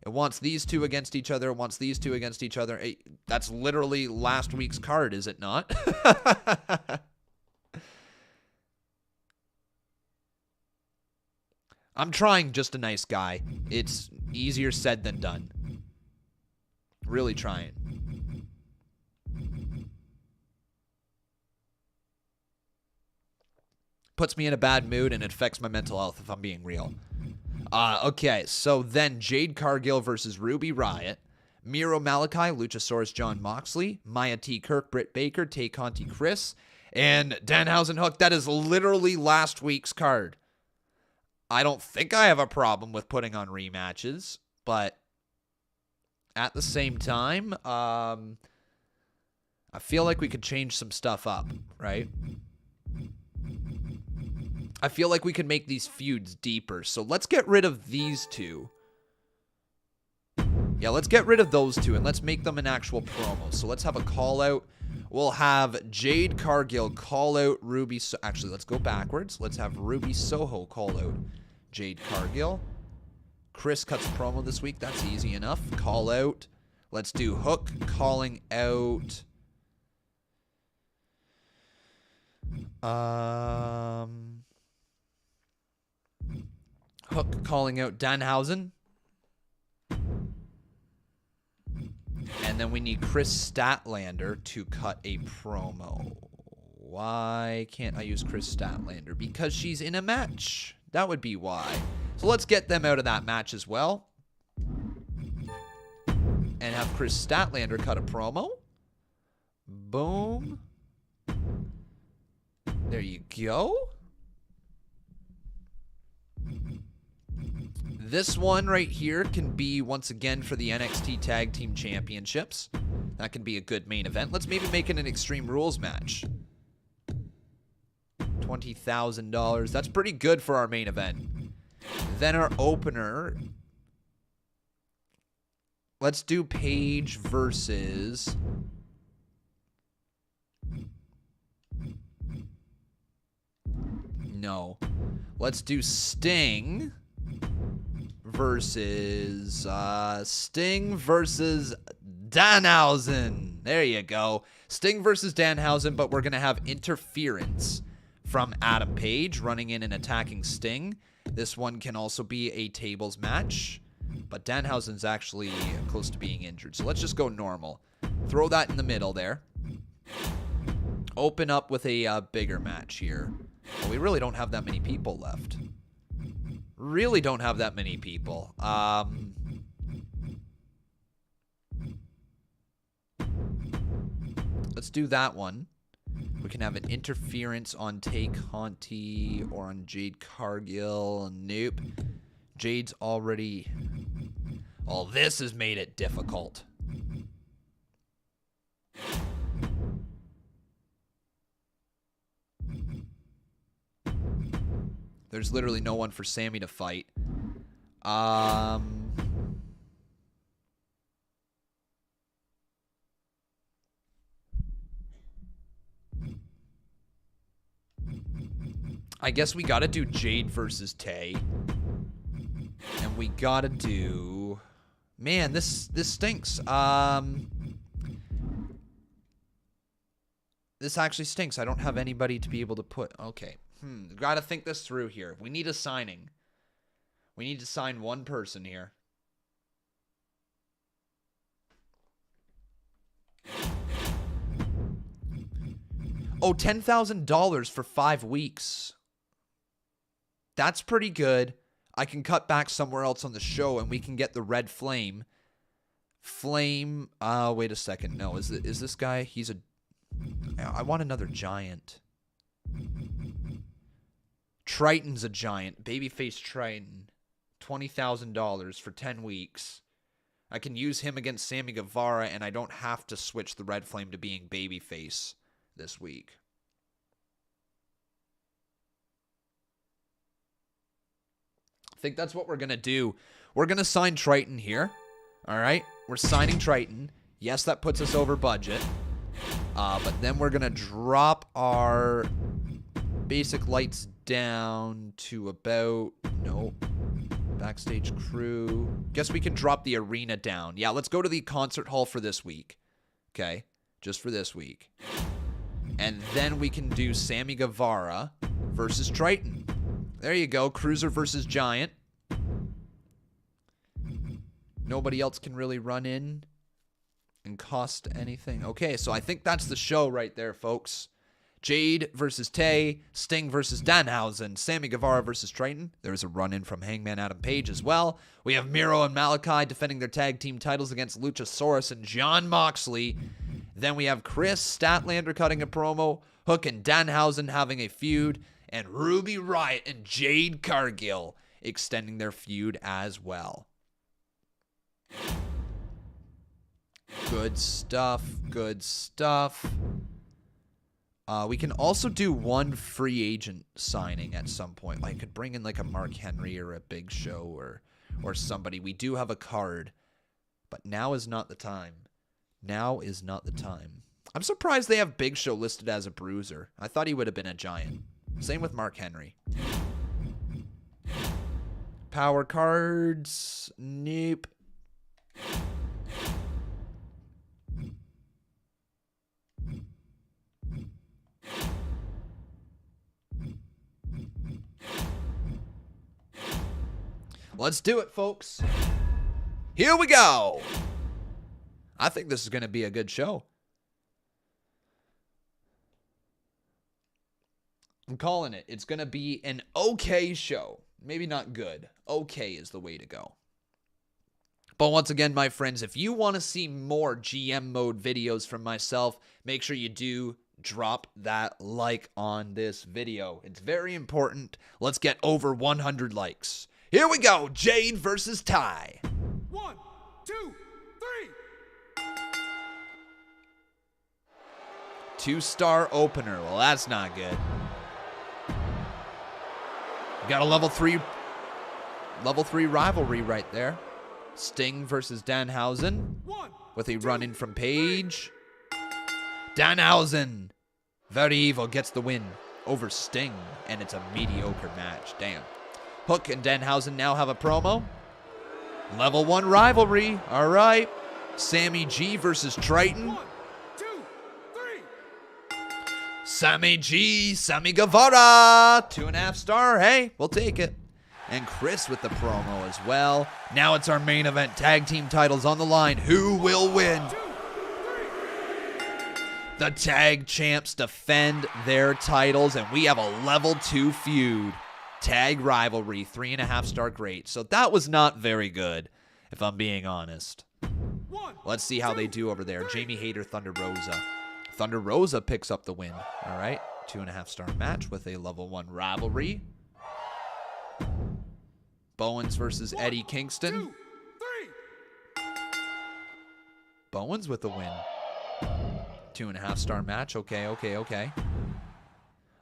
It wants these two against each other. It wants these two against each other. That's literally last week's card, is it not? I'm trying just a nice guy. It's easier said than done. Really trying. Puts me in a bad mood and it affects my mental health if I'm being real. Okay, so then Jade Cargill versus Ruby Riott. Miro Malachi, Luchasaurus John Moxley, Maya T. Kirk, Britt Baker, Tay Conti Chris, and Danhausen Hook. That is literally last week's card. I don't think I have a problem with putting on rematches, but at the same time, I feel like we could change some stuff up, right? I feel like we could make these feuds deeper. So let's get rid of these two. Yeah, let's get rid of those two and let's make them an actual promo. So let's have a call out. We'll have Jade Cargill call out Ruby. Actually, let's go backwards. Let's have Ruby Soho call out Jade Cargill. Chris cuts promo this week. That's easy enough. Call out. Let's do Hook calling out. Hook calling out Danhausen. And then we need Chris Statlander to cut a promo. Why can't I use Chris Statlander? Because she's in a match. That would be why. So let's get them out of that match as well. And have Chris Statlander cut a promo. Boom. There you go. This one right here can be, once again, for the NXT Tag Team Championships. That can be a good main event. Let's maybe make it an Extreme Rules match. $20,000. That's pretty good for our main event. Then our opener. Let's do Paige versus... No. Let's do Sting versus Danhausen. There you go. Sting versus Danhausen, but we're going to have interference from Adam Page running in and attacking Sting. This one can also be a tables match, but Danhausen's actually close to being injured. So let's just go normal. Throw that in the middle there. Open up with a bigger match here. Well, we really don't have that many people left. Really don't have that many people. Let's do that one. We can have an interference on Tay Conti or on Jade Cargill. Nope. Jade's already... Oh, this has made it difficult. There's literally no one for Sammy to fight. I guess we gotta do Jade versus Tay. And we gotta do... Man, this stinks. This actually stinks. I don't have anybody to be able to put... Okay. Gotta think this through here. We need a signing. We need to sign one person here. Oh, $10,000 for 5 weeks. That's pretty good. I can cut back somewhere else on the show and we can get the Red Flame. Wait a second. No, is this guy? He's a... I want another giant. Triton's a giant. Babyface Triton. $20,000 for 10 weeks. I can use him against Sammy Guevara, and I don't have to switch the Red Flame to being babyface this week. I think that's what we're going to do. We're going to sign Triton here. All right? We're signing Triton. Yes, that puts us over budget. But then we're going to drop our basic lights down to about... Nope. Backstage crew. Guess we can drop the arena down. Yeah, let's go to the concert hall for this week. Okay? Just for this week. And then we can do Sammy Guevara versus Triton. There you go. Cruiser versus Giant. Nobody else can really run in and cost anything. Okay, so I think that's the show right there, folks. Jade versus Tay, Sting versus Danhausen, Sammy Guevara versus Triton. There's a run-in from Hangman Adam Page as well. We have Miro and Malachi defending their tag team titles against Luchasaurus and Jon Moxley. Then we have Chris Statlander cutting a promo, Hook and Danhausen having a feud, and Ruby Riott and Jade Cargill extending their feud as well. Good stuff, good stuff. We can also do one free agent signing at some point. Like, could bring in like a Mark Henry or a Big Show or somebody. We do have a card, but now is not the time. Now is not the time. I'm surprised they have Big Show listed as a bruiser. I thought he would have been a giant. Same with Mark Henry. Power cards. Nope. Let's do it, folks. Here we go. I think this is going to be a good show. I'm calling it. It's going to be an okay show. Maybe not good. Okay is the way to go. But once again, my friends, if you want to see more GM mode videos from myself, make sure you do drop that like on this video. It's very important. Let's get over 100 likes. Here we go. Jade versus Ty. 1, 2, 3. 2-star opener. Well, that's not good. Got a level 3 rivalry right there. Sting versus Danhausen with a run-in from Page. Danhausen, very evil, gets the win over Sting, and it's a mediocre match. Damn. Hook and Danhausen now have a promo. Level 1 rivalry. All right. Sammy G versus Triton. 1, 2, 3. Sammy G, Sammy Guevara. 2.5 star. Hey, we'll take it. And Chris with the promo as well. Now it's our main event. Tag team titles on the line. Who will win? 2, 3. The tag champs defend their titles, and we have a level 2 feud. Tag rivalry, 3.5 star great. So that was not very good, if I'm being honest. 1, Let's see how they do over there. Jamie Hayter, Thunder Rosa. Thunder Rosa picks up the win. All right, 2.5 star match with a level 1 rivalry. Bowens versus Eddie Kingston. 2, 3. Bowens with the win. 2.5 star match. Okay.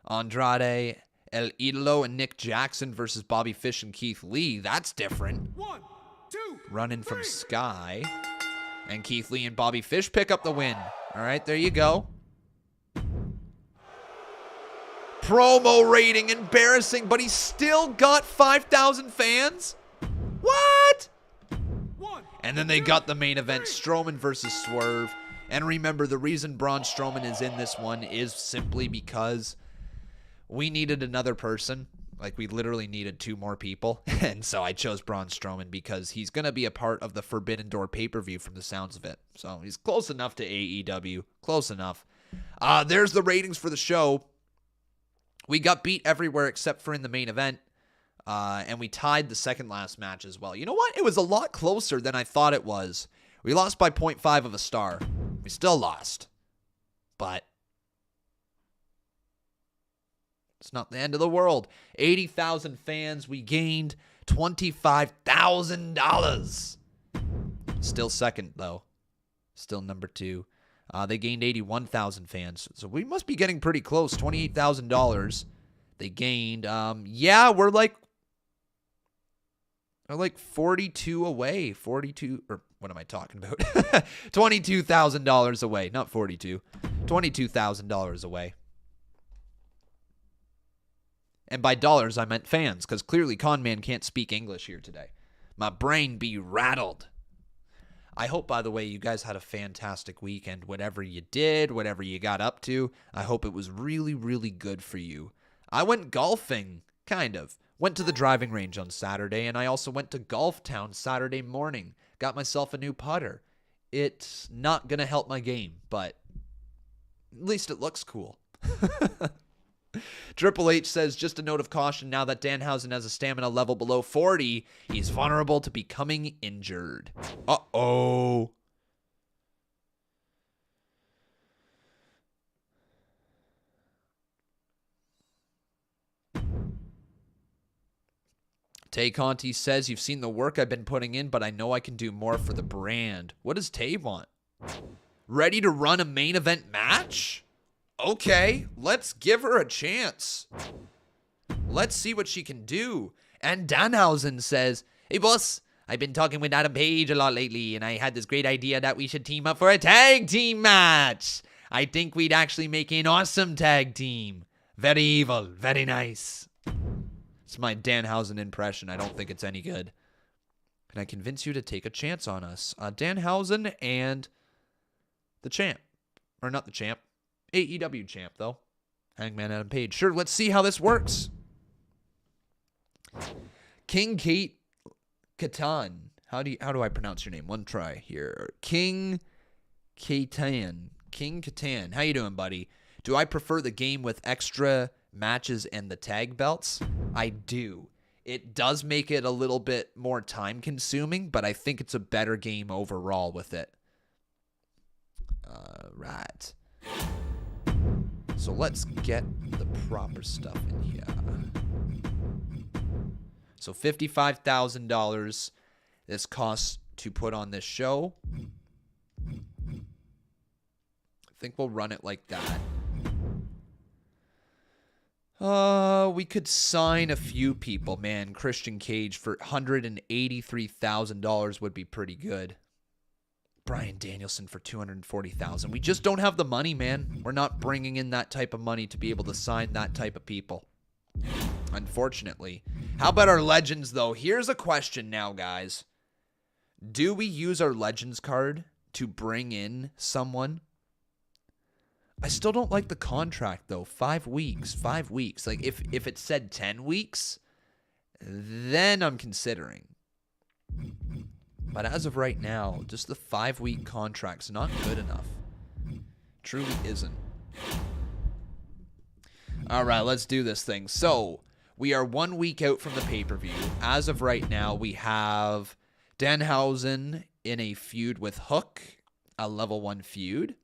Andrade El Idolo and Nick Jackson versus Bobby Fish and Keith Lee. That's different. 1, 2. Running from Sky. And Keith Lee and Bobby Fish pick up the win. All right, there you go. Promo rating, embarrassing, but he's still got 5,000 fans? What? 1. And then they got the main event, Strowman versus Swerve. And remember, the reason Braun Strowman is in this one is simply because we needed another person. Like, we literally needed 2 more people. And so I chose Braun Strowman because he's going to be a part of the Forbidden Door pay-per-view from the sounds of it. So he's close enough to AEW. Close enough. There's the ratings for the show. We got beat everywhere except for in the main event. And we tied the second last match as well. You know what? It was a lot closer than I thought it was. We lost by 0.5 of a star. We still lost. But it's not the end of the world. 80,000 fans. We gained $25,000. Still second, though. Still number 2. They gained 81,000 fans. So we must be getting pretty close. $28,000. They gained. Yeah, we're like 42 away. 42, or what am I talking about? $22,000 away. Not 42. $22,000 away. And by dollars, I meant fans, because clearly Conman can't speak English here today. My brain be rattled. I hope, by the way, you guys had a fantastic weekend. Whatever you did, whatever you got up to, I hope it was really, really good for you. I went golfing, kind of. Went to the driving range on Saturday, and I also went to Golf Town Saturday morning. Got myself a new putter. It's not going to help my game, but at least it looks cool. Triple H says, just a note of caution, now that Danhausen has a stamina level below 40, he's vulnerable to becoming injured. Uh-oh. Tay Conti says, you've seen the work I've been putting in, but I know I can do more for the brand. What does Tay want? Ready to run a main event match? Okay, let's give her a chance. Let's see what she can do. And Danhausen says, hey boss, I've been talking with Adam Page a lot lately, and I had this great idea that we should team up for a tag team match. I think we'd actually make an awesome tag team. Very evil, very nice. It's my Danhausen impression. I don't think it's any good. Can I convince you to take a chance on us? Danhausen and the champ. Or not the champ. AEW champ, though. Hangman Adam Page. Sure, let's see how this works. King Kate Katan. How do I pronounce your name? One try here. King Katan. King Katan. How you doing, buddy? Do I prefer the game with extra matches and the tag belts? I do. It does make it a little bit more time consuming, but I think it's a better game overall with it. Right. So let's get the proper stuff in here. So $55,000 this costs to put on this show. I think we'll run it like that. We could sign a few people, man. Christian Cage for $183,000 would be pretty good. Bryan Danielson for $240,000. We just don't have the money, man. We're not bringing in that type of money to be able to sign that type of people. Unfortunately. How about our legends, though? Here's a question now, guys. Do we use our legends card to bring in someone? I still don't like the contract, though. 5 weeks. 5 weeks. Like, if it said 10 weeks, then I'm considering. But as of right now, just the 5-week contract's not good enough. Truly isn't. All right, let's do this thing. So, we are 1 week out from the pay-per-view. As of right now, we have Danhausen in a feud with Hook, a level 1 feud.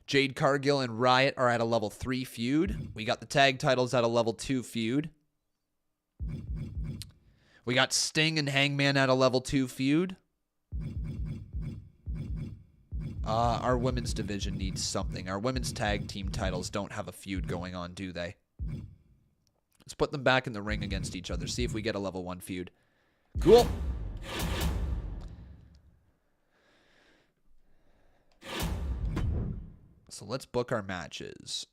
Jade Cargill and Riot are at a level 3 feud. We got the tag titles at a level 2 feud. We got Sting and Hangman at a level 2 feud. Our women's division needs something. Our women's tag team titles don't have a feud going on, do they? Let's put them back in the ring against each other. See if we get a level 1 feud. Cool. So let's book our matches.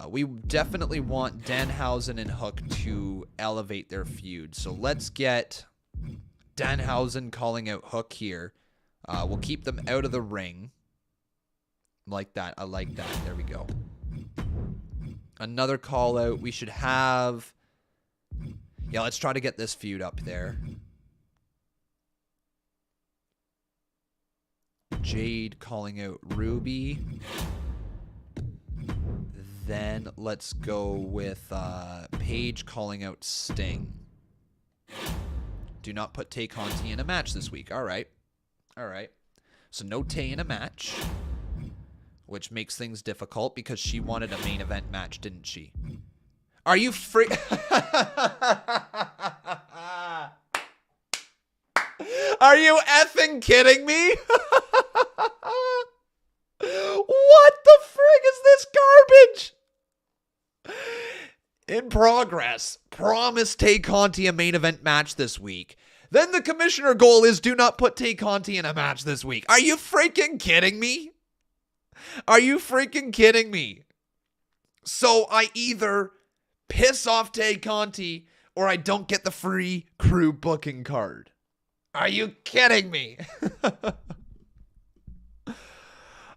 We definitely want Danhausen and Hook to elevate their feud. So let's get Danhausen calling out Hook here. We'll keep them out of the ring. Like that. I like that. There we go. Another call out. We should have... Yeah, let's try to get this feud up there. Jade calling out Ruby. Then let's go with Paige calling out Sting. Do not put Tay Conti in a match this week. All right. All right. So no Tay in a match, which makes things difficult because she wanted a main event match, didn't she? Are you free? Are you effing kidding me? What the frig is this garbage? In progress. Promise Tay Conti a main event match this week. Then the commissioner goal is do not put Tay Conti in a match this week. Are you freaking kidding me? Are you freaking kidding me? So I either piss off Tay Conti or I don't get the free crew booking card. Are you kidding me?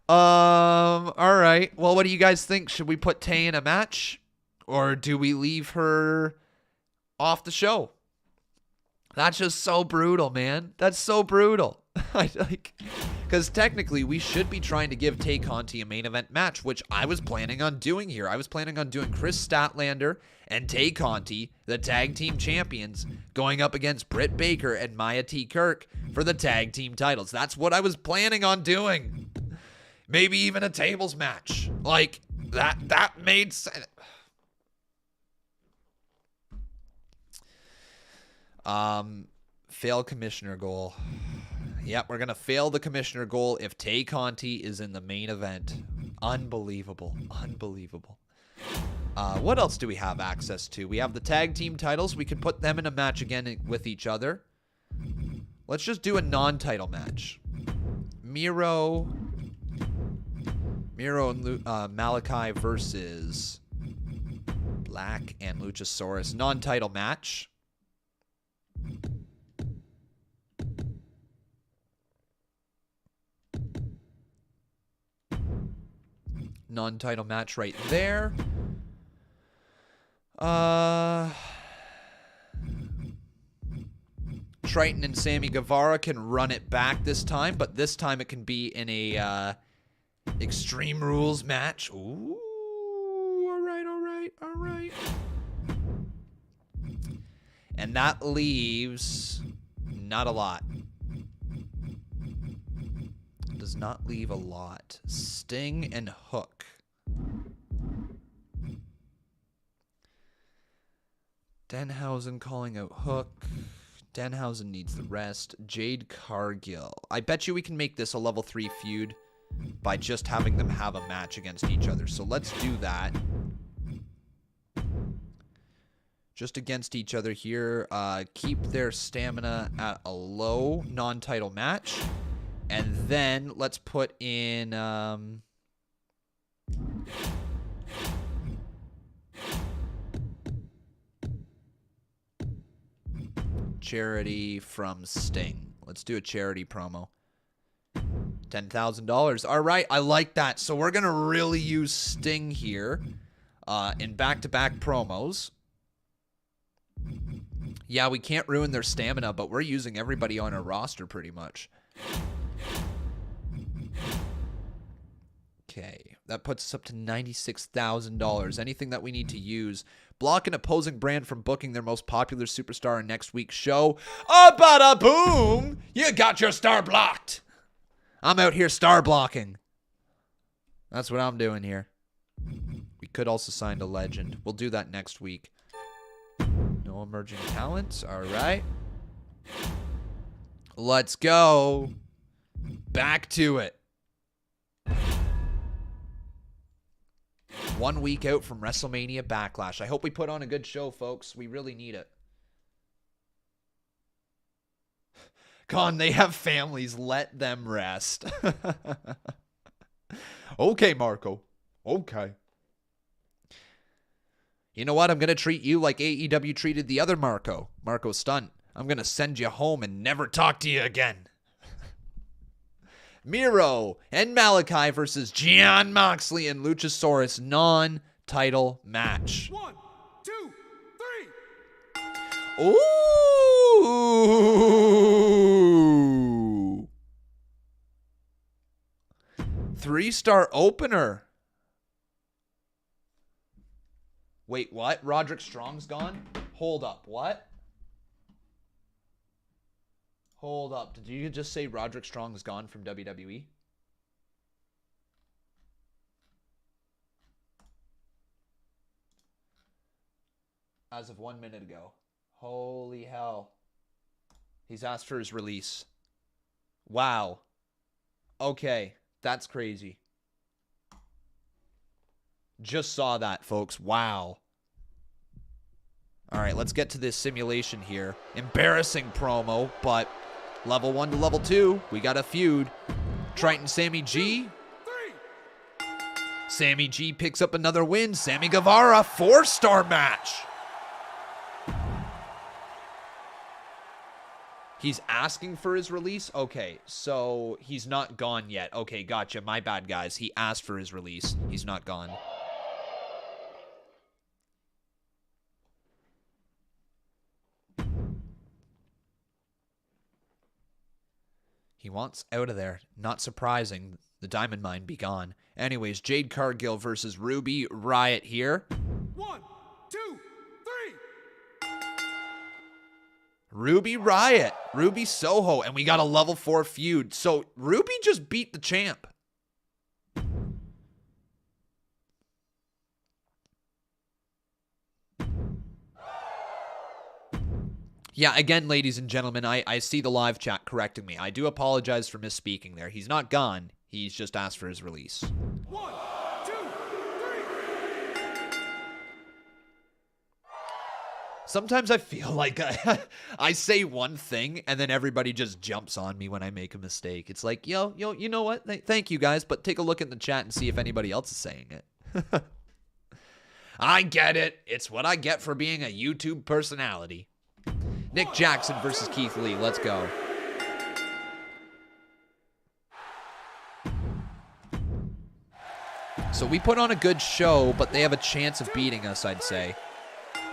All right. Well, what do you guys think? Should we put Tay in a match or do we leave her off the show? That's just so brutal, man. That's so brutal. Because Because technically, we should be trying to give Tay Conti a main event match, which I was planning on doing here. I was planning on doing Chris Statlander and Tay Conti, the tag team champions, going up against Britt Baker and Maya T. Kirk for the tag team titles. That's what I was planning on doing. Maybe even a tables match. Like, that made sense. Fail commissioner goal. Yep, we're going to fail the commissioner goal if Tay Conti is in the main event. Unbelievable. Unbelievable. What else do we have access to? We have the tag team titles. We could put them in a match again with each other. Let's just do a non-title match. Miro and Malachi versus Black and Luchasaurus. Non-title match. Non-title match right there. Triton and Sammy Guevara can run it back this time, but this time it can be in a Extreme Rules match. Ooh, all right. And that leaves not a lot. Does not leave a lot. Sting and Hook. Denhausen calling out Hook. Denhausen needs the rest. Jade Cargill. I bet you we can make this a level 3 feud by just having them have a match against each other. So let's do that. Just against each other here. Keep their stamina at a low non-title match. And then let's put in charity from Sting. Let's do a charity promo. $10,000. All right, I like that. So we're going to really use Sting here in back-to-back promos. Yeah, we can't ruin their stamina, but we're using everybody on our roster pretty much. Okay, that puts us up to $96,000. Anything that we need to use. Block an opposing brand from booking their most popular superstar in next week's show. Bada boom! You got your star blocked. I'm out here star blocking. That's what I'm doing here. We could also sign a legend. We'll do that next week. No emerging talents. All right. Let's go. Back to it. 1 week out from WrestleMania Backlash. I hope we put on a good show, folks. We really need it. Con, they have families. Let them rest. Okay, Marco. Okay. You know what? I'm going to treat you like AEW treated the other Marco. Marco Stunt. I'm going to send you home and never talk to you again. Miro and Malachi versus Jon Moxley and Luchasaurus non-title match. 1, 2, 3. Ooh. 3-star opener. Wait, what? Roderick Strong's gone? Hold up. What? Hold up. Did you just say Roderick Strong's gone from WWE? As of 1 minute ago. Holy hell. He's asked for his release. Wow. Okay. That's crazy. Just saw that, folks. Wow. All right, let's get to this simulation here. Embarrassing promo, but level 1 to level 2, we got a feud. Triton Sammy G. 3. Sammy G picks up another win. Sammy Guevara, 4-star match. He's asking for his release? Okay, so he's not gone yet. Okay, gotcha. My bad, guys. He asked for his release. He's not gone. He wants out of there. Not surprising. The diamond mine be gone. Anyways, Jade Cargill versus Ruby Riott here. 1, 2, 3. Ruby Riott. Ruby Soho. And we got a level 4 feud. So Ruby just beat the champ. Yeah, again, ladies and gentlemen, I see the live chat correcting me. I do apologize for misspeaking there. He's not gone. He's just asked for his release. 1, 2, 3. Sometimes I feel like I say one thing and then everybody just jumps on me when I make a mistake. It's like, yo, you know what? Thank you guys, but take a look in the chat and see if anybody else is saying it. I get it. It's what I get for being a YouTube personality. Nick Jackson versus Keith Lee. Let's go. So we put on a good show, but they have a chance of beating us, I'd say.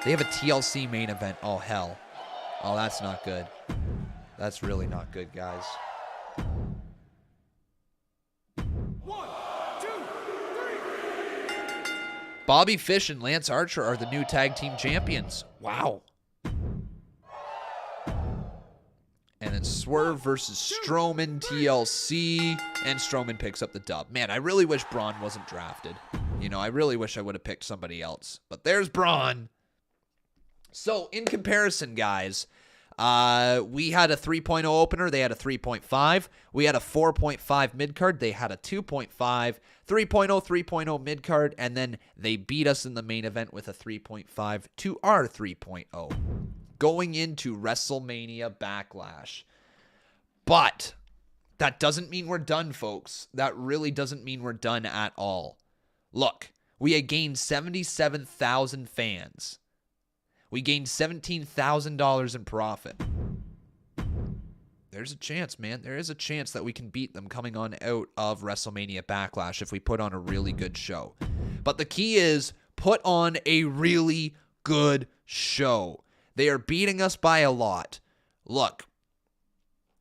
They have a TLC main event. Oh, hell. Oh, that's not good. That's really not good, guys. 1, 2, 3. Bobby Fish and Lance Archer are the new tag team champions. Wow. And then Swerve versus Strowman, TLC, and Strowman picks up the dub. Man, I really wish Braun wasn't drafted. You know, I really wish I would have picked somebody else. But there's Braun. So, in comparison, guys, we had a 3.0 opener. They had a 3.5. We had a 4.5 mid-card. They had a 2.5. 3.0, 3.0 mid-card. And then they beat us in the main event with a 3.5 to our 3.0. Going into WrestleMania Backlash. But that doesn't mean we're done, folks. That really doesn't mean we're done at all. Look, we had gained 77,000 fans. We gained $17,000 in profit. There's a chance, man. There is a chance that we can beat them coming on out of WrestleMania Backlash if we put on a really good show. But the key is put on a really good show. They are beating us by a lot. Look,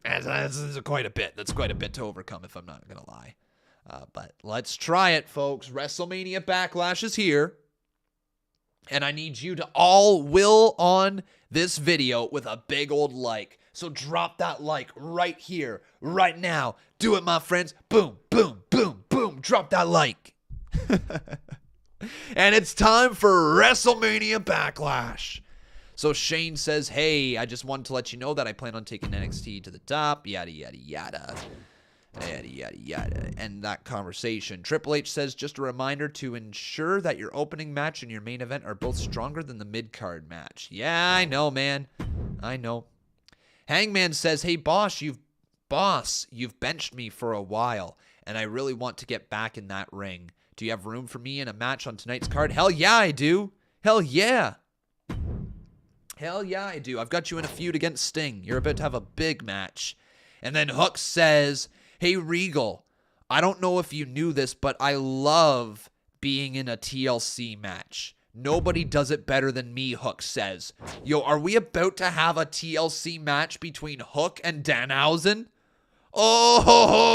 that's quite a bit. That's quite a bit to overcome, if I'm not going to lie. But let's try it, folks. WrestleMania Backlash is here. And I need you to all will on this video with a big old like. So drop that like right here, right now. Do it, my friends. Boom, boom, boom, boom. Drop that like. And it's time for WrestleMania Backlash. So Shane says, hey, I just wanted to let you know that I plan on taking NXT to the top. Yada, yada, yada. Yada, yada, yada. And that conversation. Triple H says, just a reminder to ensure that your opening match and your main event are both stronger than the mid-card match. Yeah, I know, man. I know. Hangman says, hey, boss, you've benched me for a while, and I really want to get back in that ring. Do you have room for me in a match on tonight's card? Hell yeah, I do. Hell yeah. Hell yeah, I do. I've got you in a feud against Sting. You're about to have a big match. And then Hook says, hey, Regal, I don't know if you knew this, but I love being in a TLC match. Nobody does it better than me, Hook says. Yo, are we about to have a TLC match between Hook and Danhausen? Oh,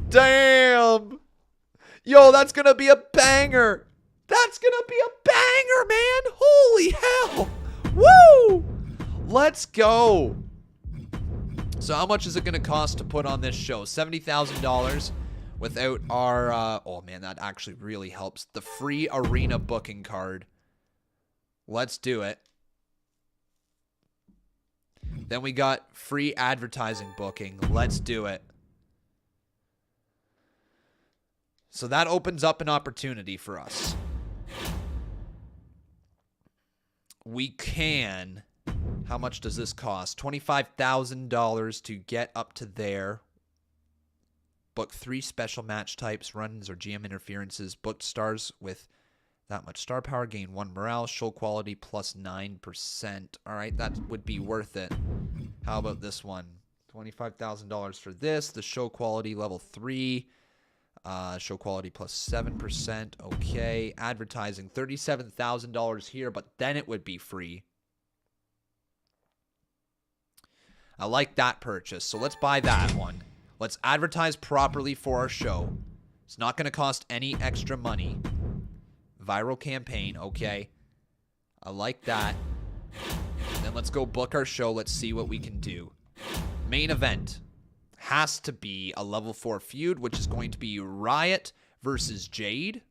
damn. Yo, that's going to be a banger. That's going to be a banger, man. Holy hell. Woo. Let's go. So how much is it going to cost to put on this show? $70,000 without our, oh man, that actually really helps. The free arena booking card. Let's do it. Then we got free advertising booking. Let's do it. So that opens up an opportunity for us. We can, how much does this cost? $25,000 to get up to there. Book 3 special match types, runs or GM interferences. Booked stars with that much star power. Gain 1 morale. Show quality plus 9%. All right, that would be worth it. How about this one? $25,000 for this. The show quality level 3. Show quality plus 7%. Okay. Advertising, $37,000 here, but then it would be free. I like that purchase. So let's buy that one. Let's advertise properly for our show. It's not going to cost any extra money. Viral campaign. Okay. I like that. Then let's go book our show. Let's see what we can do. Main event has to be a level 4 feud, which is going to be Riot versus Jade.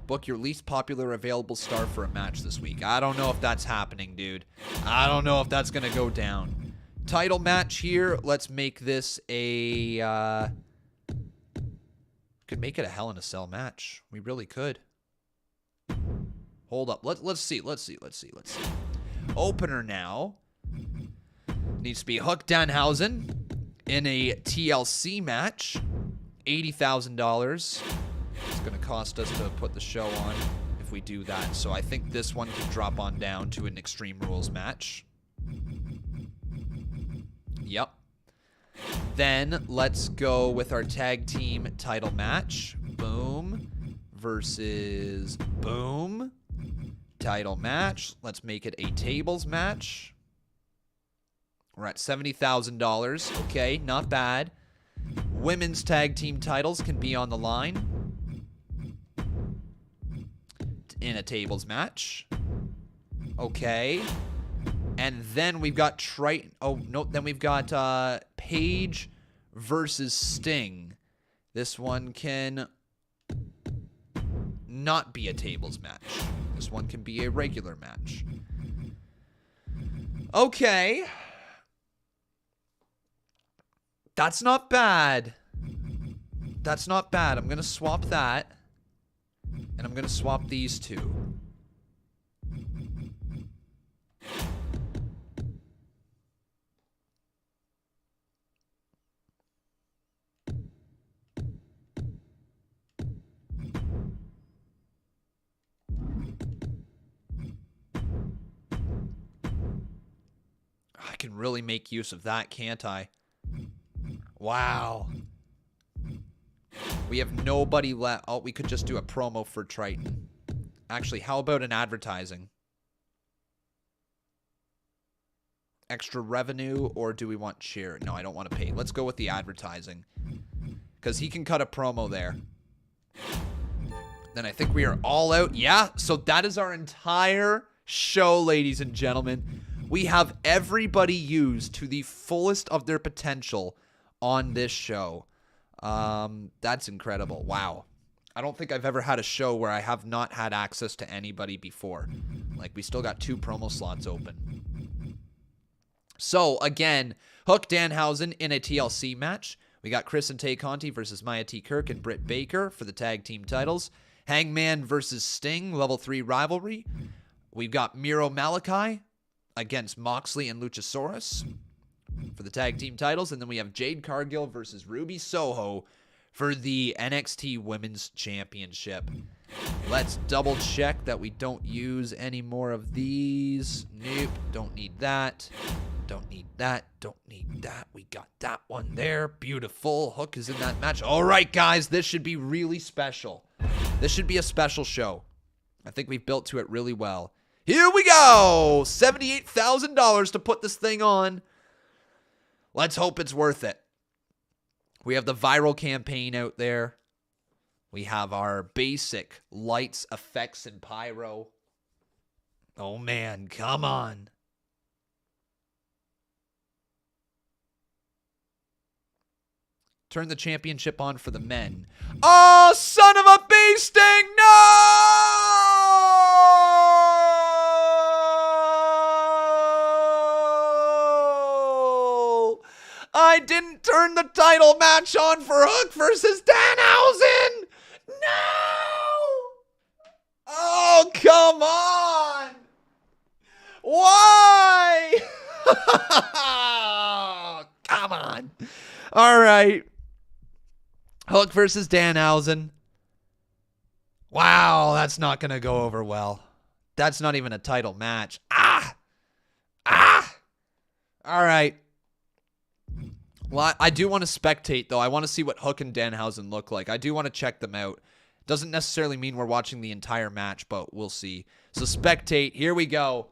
Book your least popular available star for a match this week. I don't know if that's happening, dude. I don't know if that's going to go down. Title match here. Let's make this a... could make it a Hell in a Cell match. We really could. Hold up. Let's see. Opener now. Needs to be Hook Danhausen in a TLC match. $80,000. It's going to cost us to put the show on if we do that. So I think this one can drop on down to an Extreme Rules match. Yep. Then let's go with our tag team title match. Boom versus Boom. Title match. Let's make it a tables match. We're at $70,000. Okay, not bad. Women's tag team titles can be on the line in a tables match. Okay. And then we've got Triton. Oh, no. Then we've got Paige versus Sting. This one can not be a tables match. This one can be a regular match. Okay. That's not bad. That's not bad. I'm going to swap that. And I'm going to swap these two. I can really make use of that, can't I? Wow. We have nobody left. Oh, we could just do a promo for Triton. Actually, how about an advertising? Extra revenue, or do we want cheer? No, I don't want to pay. Let's go with the advertising. Because he can cut a promo there. Then I think we are all out. Yeah, so that is our entire show, ladies and gentlemen. We have everybody used to the fullest of their potential on this show. That's incredible. Wow. I don't think I've ever had a show where I have not had access to anybody before. Like, we still got 2 promo slots open. So, again, Hook Danhausen in a TLC match. We got Chris and Tay Conti versus Maya T. Kirk and Britt Baker for the tag team titles. Hangman versus Sting, level 3 rivalry. We've got Miro Malachi against Moxley and Luchasaurus for the tag team titles. And then we have Jade Cargill versus Ruby Soho for the NXT Women's Championship. Let's double check that we don't use any more of these. Nope, don't need that. Don't need that. Don't need that. We got that one there. Beautiful. Hook is in that match. All right, guys, this should be really special. This should be a special show. I think we've built to it really well. Here we go. $78,000 to put this thing on. Let's hope it's worth it. We have the viral campaign out there. We have our basic lights, effects, and pyro. Oh, man. Come on. Turn the championship on for the men. Oh, son of a bee sting! No! I didn't turn the title match on for Hook versus Danhausen! No! Oh, come on! Why? Come on. All right. Hook versus Danhausen. Wow, that's not going to go over well. That's not even a title match. All right. Well, I do want to spectate, though. I want to see what Hook and Danhausen look like. I do want to check them out. Doesn't necessarily mean we're watching the entire match, but we'll see. So spectate. Here we go.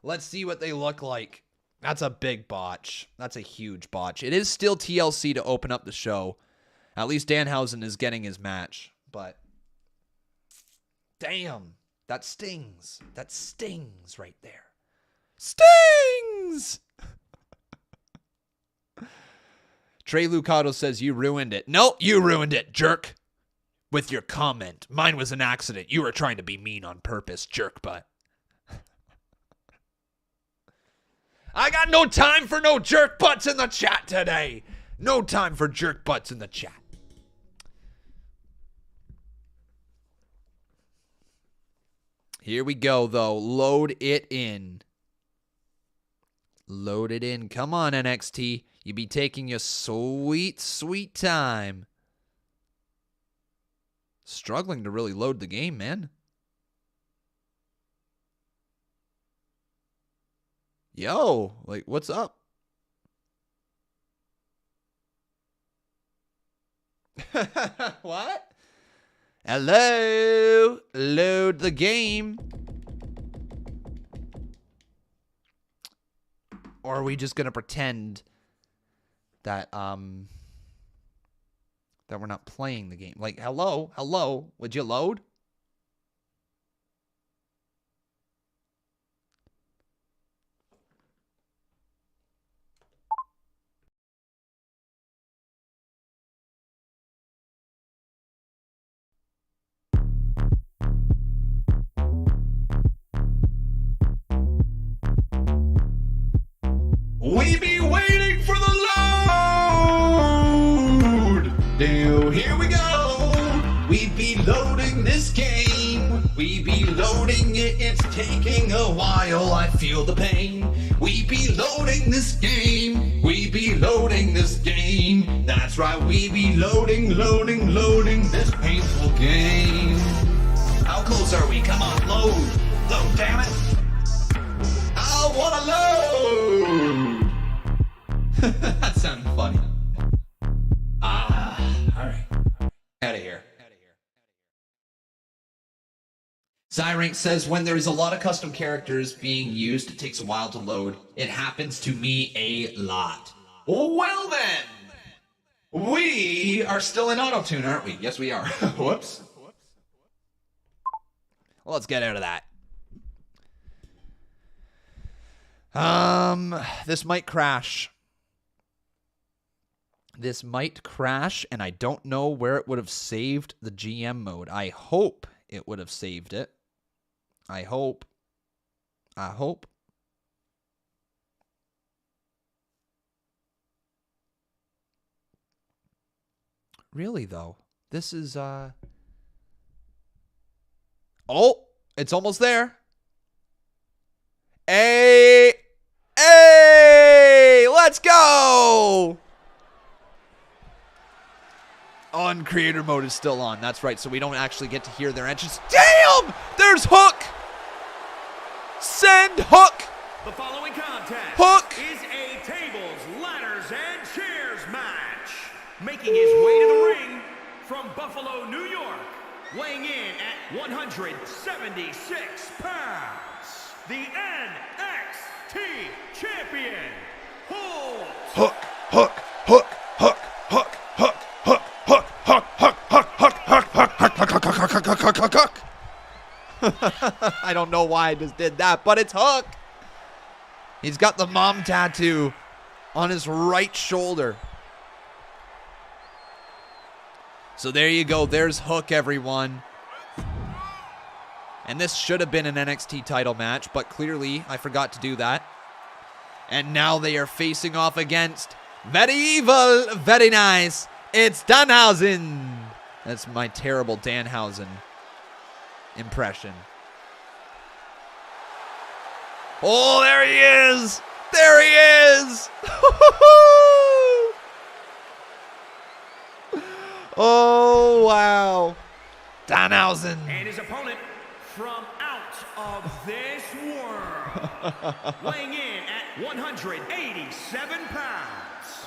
Let's see what they look like. That's a big botch. That's a huge botch. It is still TLC to open up the show. At least Danhausen is getting his match. But, damn, that stings. That stings right there. Stings! Trey Lucado says, you ruined it. No, you ruined it, jerk. With your comment. Mine was an accident. You were trying to be mean on purpose, jerk butt. I got no time for no jerk butts in the chat today. No time for jerk butts in the chat. Here we go, though. Load it in. Load it in. Come on, NXT. You be taking your sweet, sweet time. Struggling to really load the game, man. Yo, like, what's up? What? Hello? Load the game. Or are we just going to pretend that, that we're not playing the game? Like, hello? Hello? Would you load? We be waiting for the load. Now here we go. We be loading this game. We be loading it. It's taking a while. I feel the pain. We be loading this game. We be loading this game. That's right. We be loading this painful game. How close are we? Come on, load. Load, damn it. I wanna load. That sounded funny. Alright. Out of here. Zyrank says, when there's a lot of custom characters being used, it takes a while to load. It happens to me a lot. Well then, we are still in auto-tune, aren't we? Yes, we are. Whoops. Well, let's get out of that. This might crash. This might crash, and I don't know where it would have saved the GM mode. I hope it would have saved it. I hope. Really, though. This is, Oh! It's almost there. Hey! Let's go! On creator mode is still on. That's right. So we don't actually get to hear their entrance. Damn! There's Hook! Send Hook! The following contest Hook! is a tables, ladders, and chairs match. Making his way to the ring from Buffalo, New York, weighing in at 176 pounds, the NXT champion, Hook! Hook! Hook! Hook! Hook! Hook! Hook! Hook! Hook! Hook! Hook! Hook! Hook! I don't know why I just did that, but it's Hook. He's got the mom tattoo on his right shoulder. So there you go. There's Hook, everyone. And this should have been an NXT title match, but clearly I forgot to do that. And now they are facing off against very evil, very nice. It's Danhausen. That's my terrible Danhausen impression. Oh, there he is. There he is. Oh, wow. Danhausen. and his opponent from out of this world, weighing in at 187 pounds,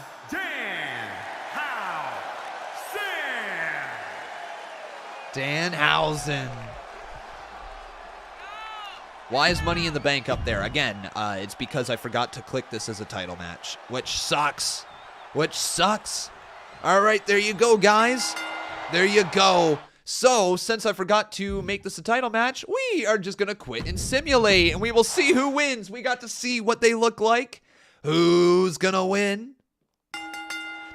Danhausen. Why is Money in the Bank up there? Again, it's because I forgot to click this as a title match, which sucks. All right, there you go, guys. There you go. So, since I forgot to make this a title match, we are just going to quit and simulate, and we will see who wins. We got to see what they look like. Who's going to win?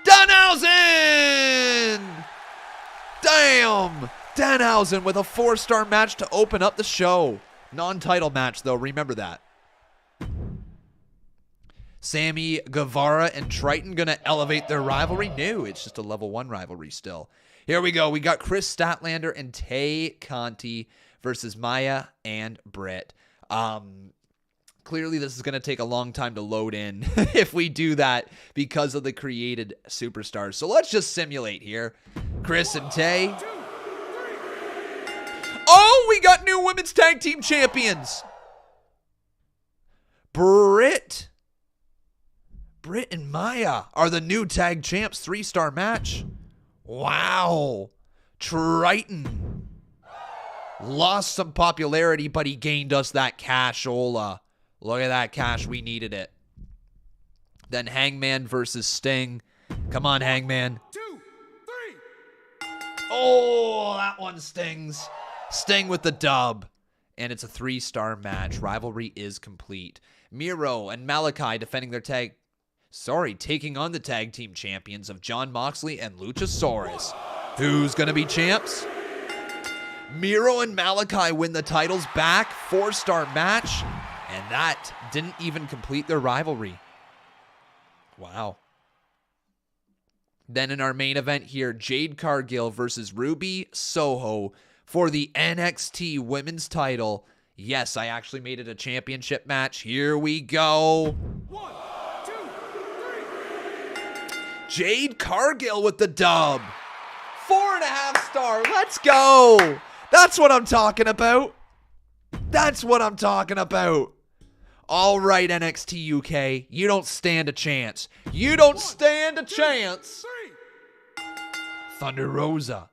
Danhausen! Damn! Danhausen with a 4-star match to open up the show. Non-title match, though. Remember that. Sammy Guevara and Triton going to elevate their rivalry? No, it's just a level 1 rivalry still. Here we go. We got Chris Statlander and Tay Conti versus Maya and Brett. Clearly, this is going to take a long time to load in if we do that because of the created superstars. So let's just simulate here. Chris and Tay. Oh, we got new women's tag team champions. Britt and Maya are the new tag champs. 3-star match. Wow. Triton lost some popularity, but he gained us that cashola. Look at that cash. We needed it. Then Hangman versus Sting. Come on, Hangman. 2, 3. Oh, that one stings. Sting with the dub. And it's a 3-star match. Rivalry is complete. Miro and Malachi defending their taking on the tag team champions of Jon Moxley and Luchasaurus. Who's going to be champs? Miro and Malachi win the titles back. 4-star match. And that didn't even complete their rivalry. Wow. Then in our main event here, Jade Cargill versus Ruby Soho for the NXT Women's title. Yes, I actually made it a championship match. Here we go. 1, 2, 3. Jade Cargill with the dub. 4.5 star. Let's go. That's what I'm talking about. All right, NXT UK. You don't stand a chance. 3. Thunder Rosa.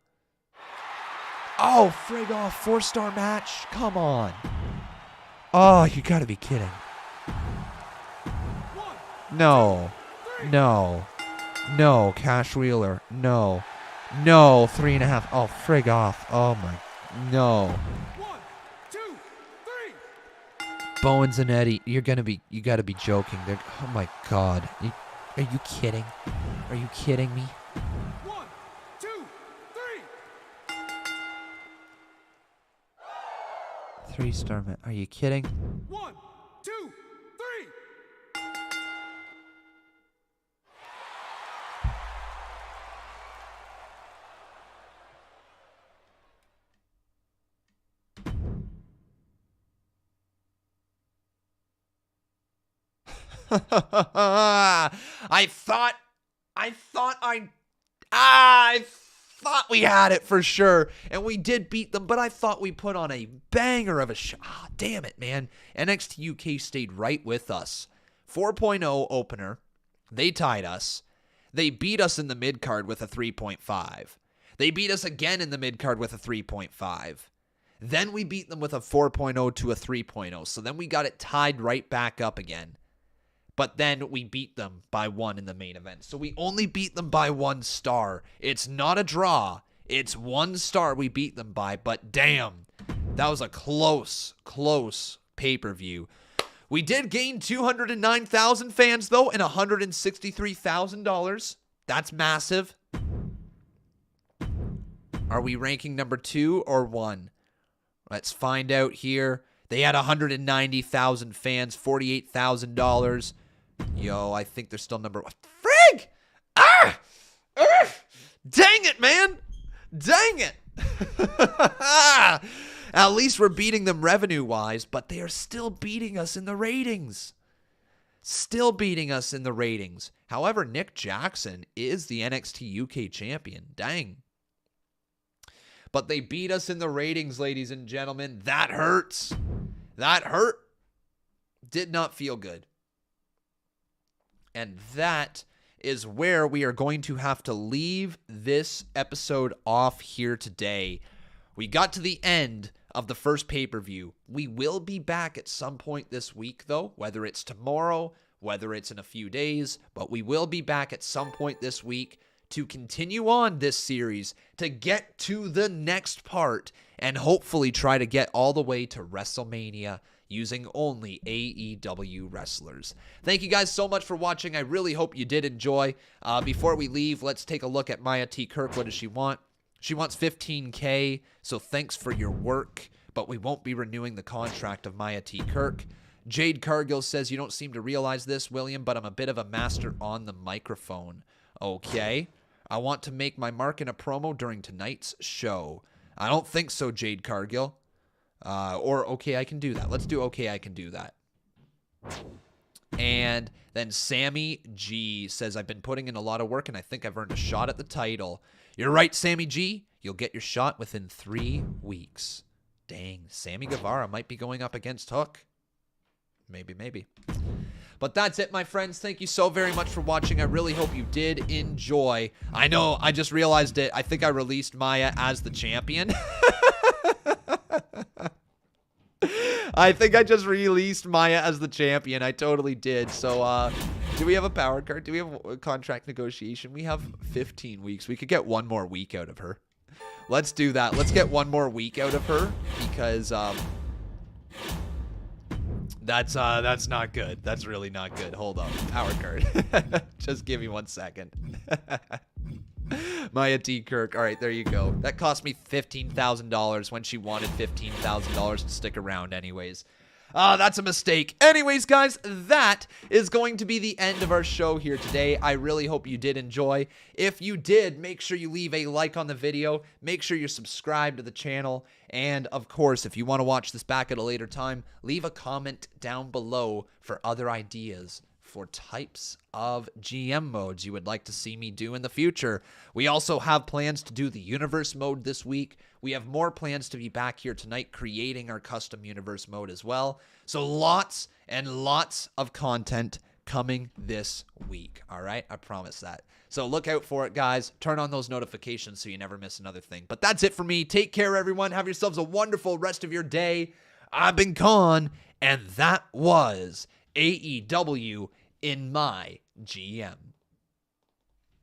Oh, frig off. 4-star match. Come on. Oh, you gotta be kidding. 1, No. 2, 3. No, Cash Wheeler. No, 3.5. Oh, frig off. Oh my, no. 1, 2, 3. Bowens and Eddie, you gotta be joking. Oh my God. Are you kidding? Are you kidding me? 1, 2, 3. 3-star match. Are you kidding? 1, 2, 3. I thought we had it for sure, and we did beat them, but I thought we put on a banger of a show. Ah, damn it, man. NXT UK stayed right with us. 4.0 opener. They tied us. They beat us in the mid-card with a 3.5. They beat us again in the mid-card with a 3.5. Then we beat them with a 4.0 to a 3.0. So then we got it tied right back up again. But then we beat them by 1 in the main event. So we only beat them by 1 star. It's not a draw. It's 1 star we beat them by. But damn, that was a close pay-per-view. We did gain 209,000 fans, though, and $163,000. That's massive. Are we ranking number 2 or 1? Let's find out here. They had 190,000 fans, $48,000. Yo, I think they're still number 1. Frig! Dang it, man! Dang it! At least we're beating them revenue-wise, but they are still beating us in the ratings. However, Nick Jackson is the NXT UK champion. Dang. But they beat us in the ratings, ladies and gentlemen. That hurts. That hurt. Did not feel good. And that is where we are going to have to leave this episode off here today. We got to the end of the first pay-per-view. We will be back at some point this week, though, whether it's tomorrow, whether it's in a few days, but we will be back at some point this week to continue on this series, to get to the next part, and hopefully try to get all the way to WrestleMania using only AEW wrestlers. Thank you guys so much for watching. I really hope you did enjoy. Before we leave, let's take a look at Maya T. Kirk. What does she want? She wants $15K, so thanks for your work, but we won't be renewing the contract of Maya T. Kirk. Jade Cargill says, you don't seem to realize this, William, but I'm a bit of a master on the microphone. Okay. I want to make my mark in a promo during tonight's show. I don't think so, Jade Cargill. Or, okay, I can do that. Let's do okay, I can do that. And then Sammy G says, I've been putting in a lot of work, and I think I've earned a shot at the title. You're right, Sammy G. You'll get your shot within 3 weeks. Dang, Sammy Guevara might be going up against Hook. Maybe. But that's it, my friends. Thank you so very much for watching. I really hope you did enjoy. I know, I just realized it. I think I released Maya as the champion. I think I just released Maya as the champion. I totally did. So, do we have a power card? Do we have a contract negotiation? We have 15 weeks. We could get 1 more week out of her. Let's do that. Let's get 1 more week out of her because, that's not good. That's really not good. Hold on. Power card. Just give me 1 second. Maya T. Kirk. All right, there you go. That cost me $15,000 when she wanted $15,000 to stick around anyways. That's a mistake. Anyways, guys, that is going to be the end of our show here today. I really hope you did enjoy. If you did, make sure you leave a like on the video. Make sure you're subscribed to the channel. And, of course, if you want to watch this back at a later time, leave a comment down below for other ideas for types of GM modes you would like to see me do in the future. We also have plans to do the universe mode this week. We have more plans to be back here tonight creating our custom universe mode as well. So lots and lots of content coming this week. All right, I promise that. So look out for it, guys. Turn on those notifications so you never miss another thing. But that's it for me. Take care, everyone. Have yourselves a wonderful rest of your day. I've been Con, and that was AEW in my GM.